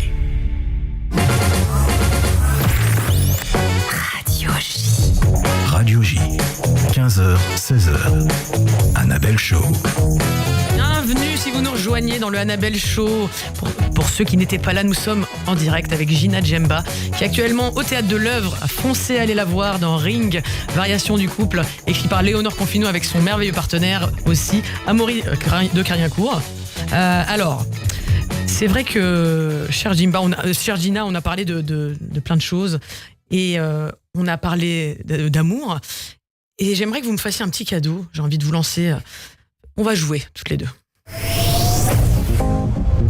Radio J. Radio J, 15h, 16h. Annabelle Show. Bienvenue si vous nous rejoignez dans le Annabelle Show. Pour ceux qui n'étaient pas là, nous sommes en direct avec Gina Djemba, qui est actuellement au Théâtre de l'Œuvre. Foncez, allez la voir dans Ring, variation du couple, écrit par Léonore Confino avec son merveilleux partenaire aussi, Amaury de Carignancourt. Alors, c'est vrai que, chère Gina, on a parlé de plein de choses et on a parlé d'amour. Et j'aimerais que vous me fassiez un petit cadeau. J'ai envie de vous lancer. On va jouer toutes les deux.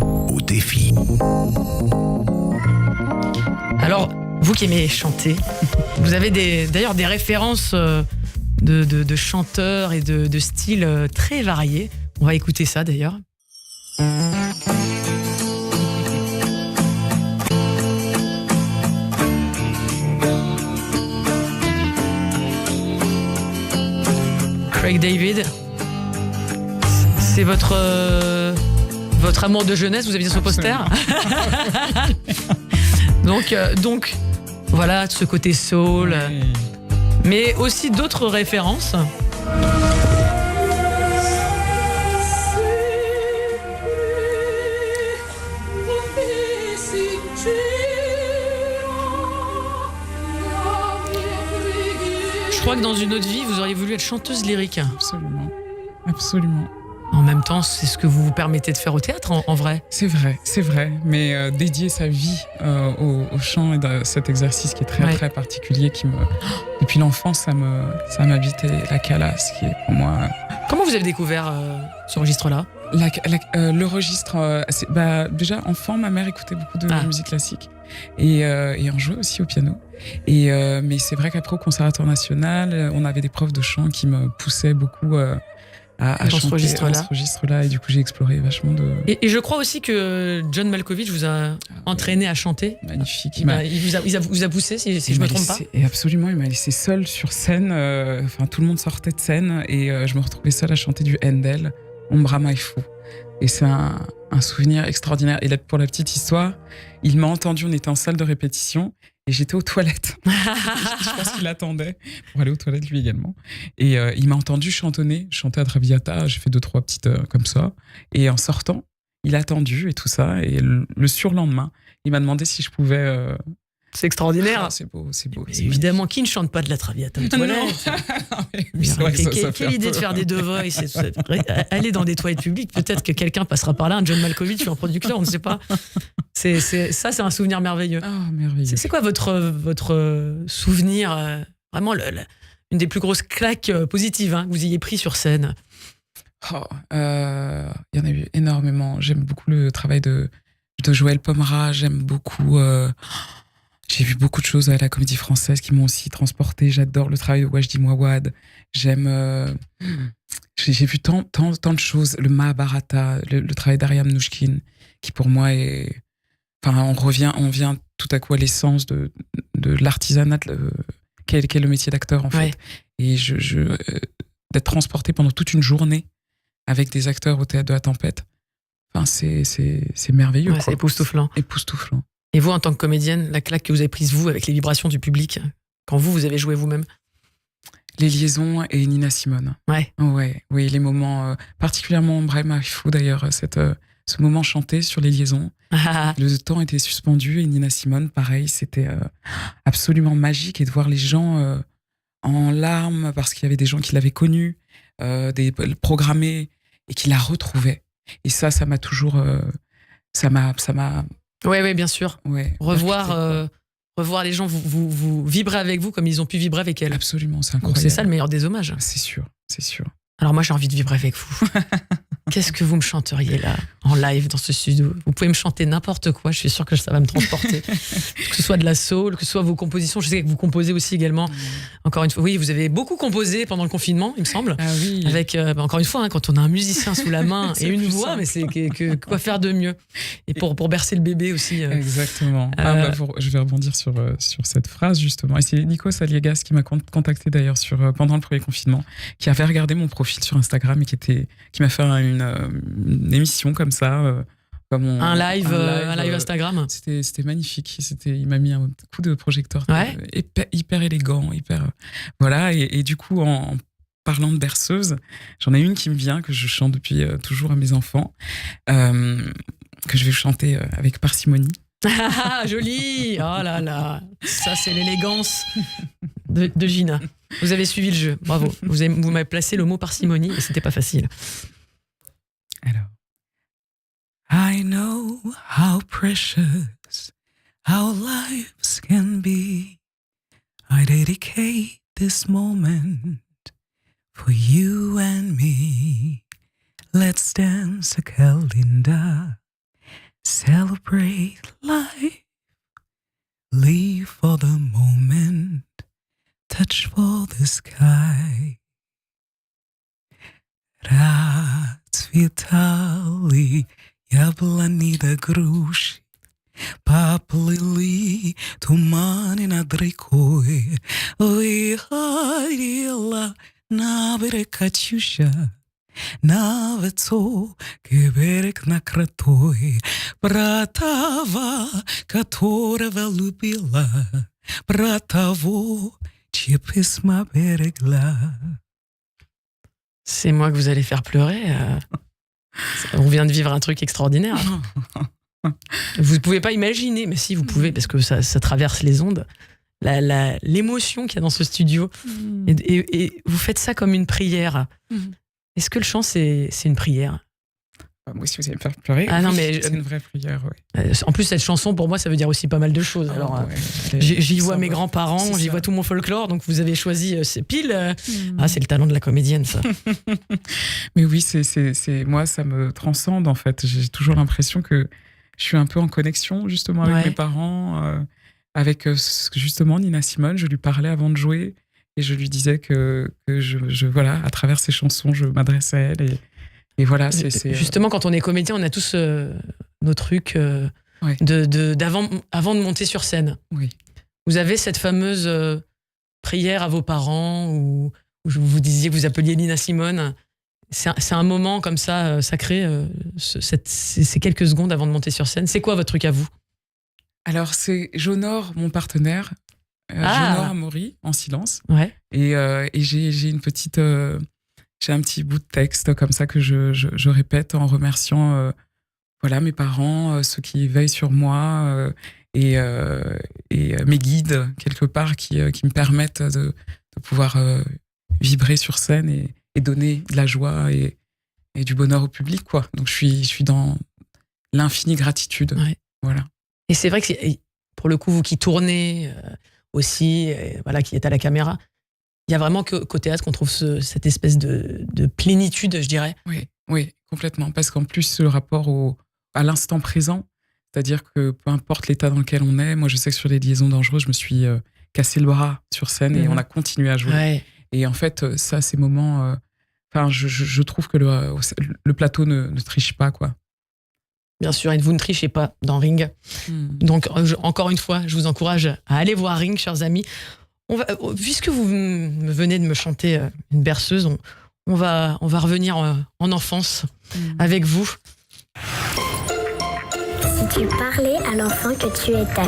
Au défi. Alors, vous qui aimez chanter, vous avez d'ailleurs des références de chanteurs et de styles très variés. On va écouter ça d'ailleurs. Craig David, c'est votre amour de jeunesse, vous aviez ce poster. donc voilà, ce côté soul, mais aussi d'autres références. Je crois que dans une autre vie, vous auriez voulu être chanteuse lyrique. Absolument. Absolument. En même temps, c'est ce que vous vous permettez de faire au théâtre, en vrai. C'est vrai. Mais dédier sa vie au chant et à cet exercice qui est très, très particulier, qui depuis l'enfance, ça m'habitait la calasse, qui est pour moi... Comment vous avez découvert ce registre-là ? Le registre, déjà enfant, ma mère écoutait beaucoup de musique classique et on jouait aussi au piano. Mais c'est vrai qu'après au Conservatoire national, on avait des profs de chant qui me poussaient beaucoup à chanter dans ce registre-là, et du coup j'ai exploré vachement de... Et je crois aussi que John Malkovich vous a entraîné à chanter. Magnifique. Il vous a poussé, si je me trompe pas. Et absolument, il m'a laissé seule sur scène. Tout le monde sortait de scène et je me retrouvais seule à chanter du Handel, Ombra Mai Fu. Et c'est un souvenir extraordinaire. Et là, pour la petite histoire, il m'a entendu, on était en salle de répétition et j'étais aux toilettes. Je pense qu'il attendait pour aller aux toilettes lui également. Et il m'a entendu chanter à Traviata. J'ai fait 2-3 petites comme ça. Et en sortant, il a attendu et tout ça. Et le surlendemain, il m'a demandé si je pouvais... C'est extraordinaire. C'est beau. Évidemment, qui ne chante pas de la Traviata aux toilettes? Quelle idée de faire des The Voice, aller dans des toilettes publiques. Peut-être que quelqu'un passera par là, un John Malkovich ou un producteur, on ne sait pas. C'est un souvenir merveilleux. Oh, merveilleux. C'est quoi votre souvenir, vraiment une des plus grosses claques positives que vous ayez pris sur scène? Il y en a eu énormément. J'aime beaucoup le travail de Joël Pomera. J'aime beaucoup... j'ai vu beaucoup de choses à la Comédie Française qui m'ont aussi transportée. J'adore le travail de Wajdi Mouawad. J'aime... j'ai vu tant de choses. Le Mahabharata, le travail d'Ariam Nouchkine, qui pour moi est... Enfin, on vient tout à coup à l'essence de l'artisanat qu'est le métier d'acteur, en fait. Et d'être transporté pendant toute une journée avec des acteurs au Théâtre de la Tempête, enfin, c'est merveilleux. C'est époustouflant. Et vous, en tant que comédienne, la claque que vous avez prise, vous, avec les vibrations du public, quand vous avez joué vous-même? Les liaisons et Nina Simone. Oui, les moments, particulièrement Brahma Arifou d'ailleurs, ce moment chanté sur les liaisons. Le temps était suspendu et Nina Simone, pareil, c'était absolument magique, et de voir les gens en larmes parce qu'il y avait des gens qui l'avaient connue, programmés, et qui la retrouvaient. Et ça m'a toujours... ça m'a... Oui, bien sûr. Revoir les gens vous vibrer avec vous comme ils ont pu vibrer avec elle. Absolument, c'est incroyable. Donc c'est ça le meilleur des hommages. C'est sûr. Alors moi, j'ai envie de vibrer avec vous. Qu'est-ce que vous me chanteriez là, en live, dans ce studio? Vous pouvez me chanter n'importe quoi, je suis sûre que ça va me transporter. Que ce soit de la soul, que ce soit vos compositions. Je sais que vous composez aussi également. Encore une fois, oui, vous avez beaucoup composé pendant le confinement, il me semble. Ah oui. Avec, encore une fois, quand on a un musicien sous la main et une voix, mais c'est quoi faire de mieux? Et pour bercer le bébé aussi. Exactement. Je vais rebondir sur cette phrase, justement. Et c'est Nikos Aliagas qui m'a contacté d'ailleurs pendant le premier confinement, qui avait regardé mon profil sur Instagram et qui m'a fait une émission comme ça, un live Instagram. C'était magnifique. Il m'a mis un coup de projecteur hyper élégant, voilà. Et du coup, en parlant de berceuse, j'en ai une qui me vient, que je chante depuis toujours à mes enfants, que je vais chanter avec parcimonie. Ah, joli! Oh là là, ça c'est l'élégance de Gina. Vous avez suivi le jeu, bravo. Vous m'avez placé le mot parcimonie et c'était pas facile. Alors, I know how precious our lives can be. I dedicate this moment for you and me. Let's dance a Kalinda, celebrate life, live for the moment, touch for the sky. Расцветали яблони да груши, поплыли туманы над рекой, выходила на берег Катюша, на высокий берег на крутой, про того, которого любила, про того, чьи письма берегла. C'est moi que vous allez faire pleurer. On vient de vivre un truc extraordinaire. Vous ne pouvez pas imaginer, mais si vous pouvez, parce que ça traverse les ondes, l'émotion qu'il y a dans ce studio. Et vous faites ça comme une prière. Est-ce que le chant, c'est une prière? Moi, si vous allez me faire pleurer, non, mais c'est une vraie prière, oui. En plus, cette chanson, pour moi, ça veut dire aussi pas mal de choses. Alors, j'y vois mes grands-parents, j'y vois tout mon folklore, donc vous avez choisi ces piles. C'est le talent de la comédienne, ça. Mais oui, moi, ça me transcende, en fait. J'ai toujours l'impression que je suis un peu en connexion, justement, avec mes parents, avec justement Nina Simone. Je lui parlais avant de jouer et je lui disais que voilà, à travers ces chansons, je m'adressais à elle. Et voilà, justement, quand on est comédien, on a tous nos trucs avant de monter sur scène. Oui. Vous avez cette fameuse prière à vos parents où vous disiez que vous appeliez Nina Simone. C'est un moment comme ça sacré, ces quelques secondes avant de monter sur scène. C'est quoi votre truc à vous? Alors, j'honore mon partenaire, j'honore Amaury en silence. Ouais. Et j'ai une petite... J'ai un petit bout de texte comme ça que je répète en remerciant mes parents, ceux qui veillent sur moi et mes guides, quelque part, qui me permettent de pouvoir vibrer sur scène et donner de la joie et du bonheur au public, quoi. Donc je suis dans l'infinie gratitude. Ouais. Voilà. Et c'est vrai que pour le coup, vous qui tournez aussi, qui êtes à la caméra, il y a vraiment qu'au théâtre qu'on trouve cette espèce de plénitude, je dirais. Oui, complètement. Parce qu'en plus, le rapport à l'instant présent, c'est-à-dire que peu importe l'état dans lequel on est, moi je sais que sur les liaisons dangereuses, je me suis cassé le bras sur scène et on a continué à jouer. Ouais. Et en fait, ça, ces moments, je trouve que le plateau ne triche pas, quoi. Bien sûr, et vous ne trichez pas dans Ring. Donc, encore une fois, je vous encourage à aller voir Ring, chers amis. Puisque vous venez de me chanter une berceuse, on va revenir en enfance avec vous. Si tu parlais à l'enfant que tu étais.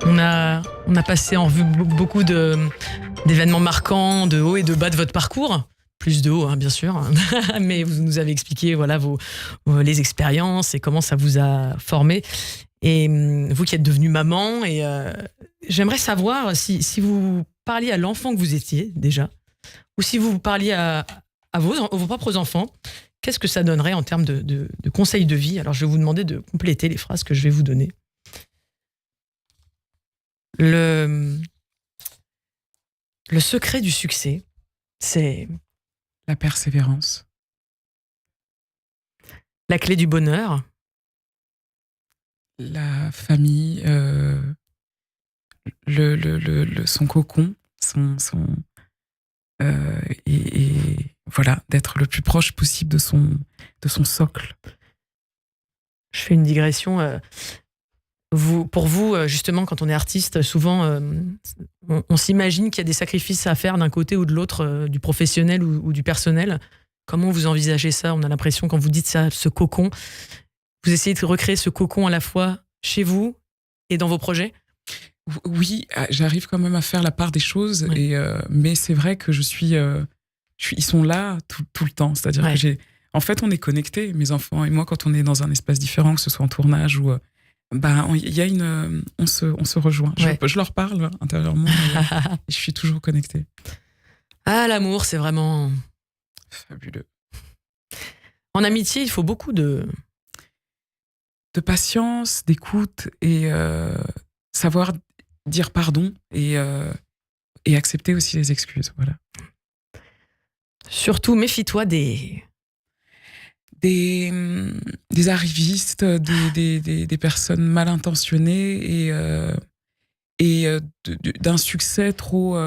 On a passé en revue beaucoup d'événements marquants, de hauts et de bas de votre parcours. Plus de haut, hein, bien sûr. Mais vous nous avez expliqué les expériences et comment ça vous a formé. Et vous qui êtes devenue maman, et j'aimerais savoir si vous parliez à l'enfant que vous étiez déjà, ou si vous parliez à vos propres enfants, qu'est-ce que ça donnerait en termes de conseils de vie? Alors je vais vous demander de compléter les phrases que je vais vous donner. Le secret du succès, c'est la persévérance. La clé du bonheur, la famille, son cocon, et voilà, d'être le plus proche possible de son socle. Je fais une digression. Pour vous, justement, quand on est artiste, souvent, on s'imagine qu'il y a des sacrifices à faire d'un côté ou de l'autre, du professionnel ou du personnel. Comment vous envisagez ça? On a l'impression, quand vous dites ça, ce cocon, vous essayez de recréer ce cocon à la fois chez vous et dans vos projets? Oui, j'arrive quand même à faire la part des choses, mais c'est vrai que ils sont là tout le temps. C'est-à-dire que en fait, on est connectés, mes enfants et moi, quand on est dans un espace différent, que ce soit en tournage ou... il y a on se rejoint. Je leur parle intérieurement. Et je suis toujours connectée. Ah, l'amour, c'est vraiment fabuleux. En amitié, il faut beaucoup de patience, d'écoute et savoir dire pardon et accepter aussi les excuses. Voilà. Surtout, méfie-toi des arrivistes, des personnes mal intentionnées et d'un succès trop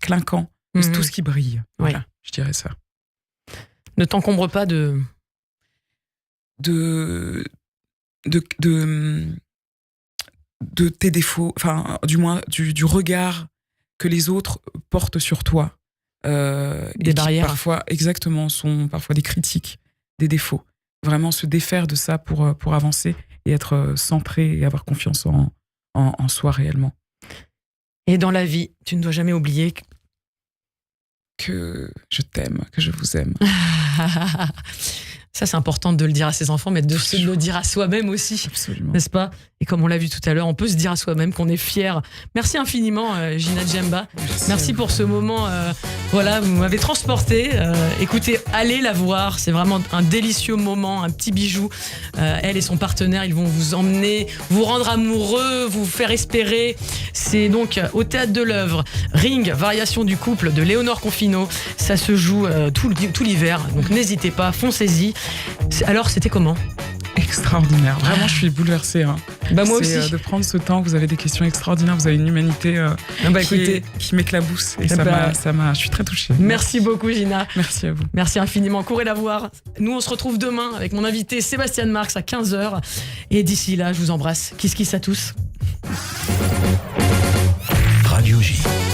clinquant. C'est tout ce qui brille. Voilà, je dirais ça. Ne t'encombre pas de tes défauts, enfin, du moins du regard que les autres portent sur toi. Des barrières. Parfois, exactement, sont parfois des critiques, des défauts. Vraiment se défaire de ça pour avancer et être centré et avoir confiance en soi réellement. Et dans la vie, tu ne dois jamais oublier que je t'aime, que je vous aime. Ça, c'est important de le dire à ses enfants, mais de se le dire à soi-même aussi. Absolument. N'est-ce pas? Et comme on l'a vu tout à l'heure, on peut se dire à soi-même qu'on est fier. Merci infiniment, Gina Djemba. Merci pour ce moment. Voilà, vous m'avez transporté. Écoutez, allez la voir. C'est vraiment un délicieux moment, un petit bijou. Elle et son partenaire, ils vont vous emmener, vous rendre amoureux, vous faire espérer. C'est donc au Théâtre de l'Œuvre, Ring, Variation du couple de Léonore Confino. Ça se joue tout l'hiver, donc n'hésitez pas, foncez-y. Alors, c'était comment? Extraordinaire. Vraiment, je suis bouleversée. Hein. Moi aussi. De prendre ce temps, vous avez des questions extraordinaires, vous avez une humanité qui m'éclabousse. Et je suis très touchée. Merci beaucoup, Gina. Merci à vous. Merci infiniment. Courez la voir. Nous, on se retrouve demain avec mon invité Sébastien Marx à 15h. Et d'ici là, je vous embrasse. Kiss kiss à tous. Radio J.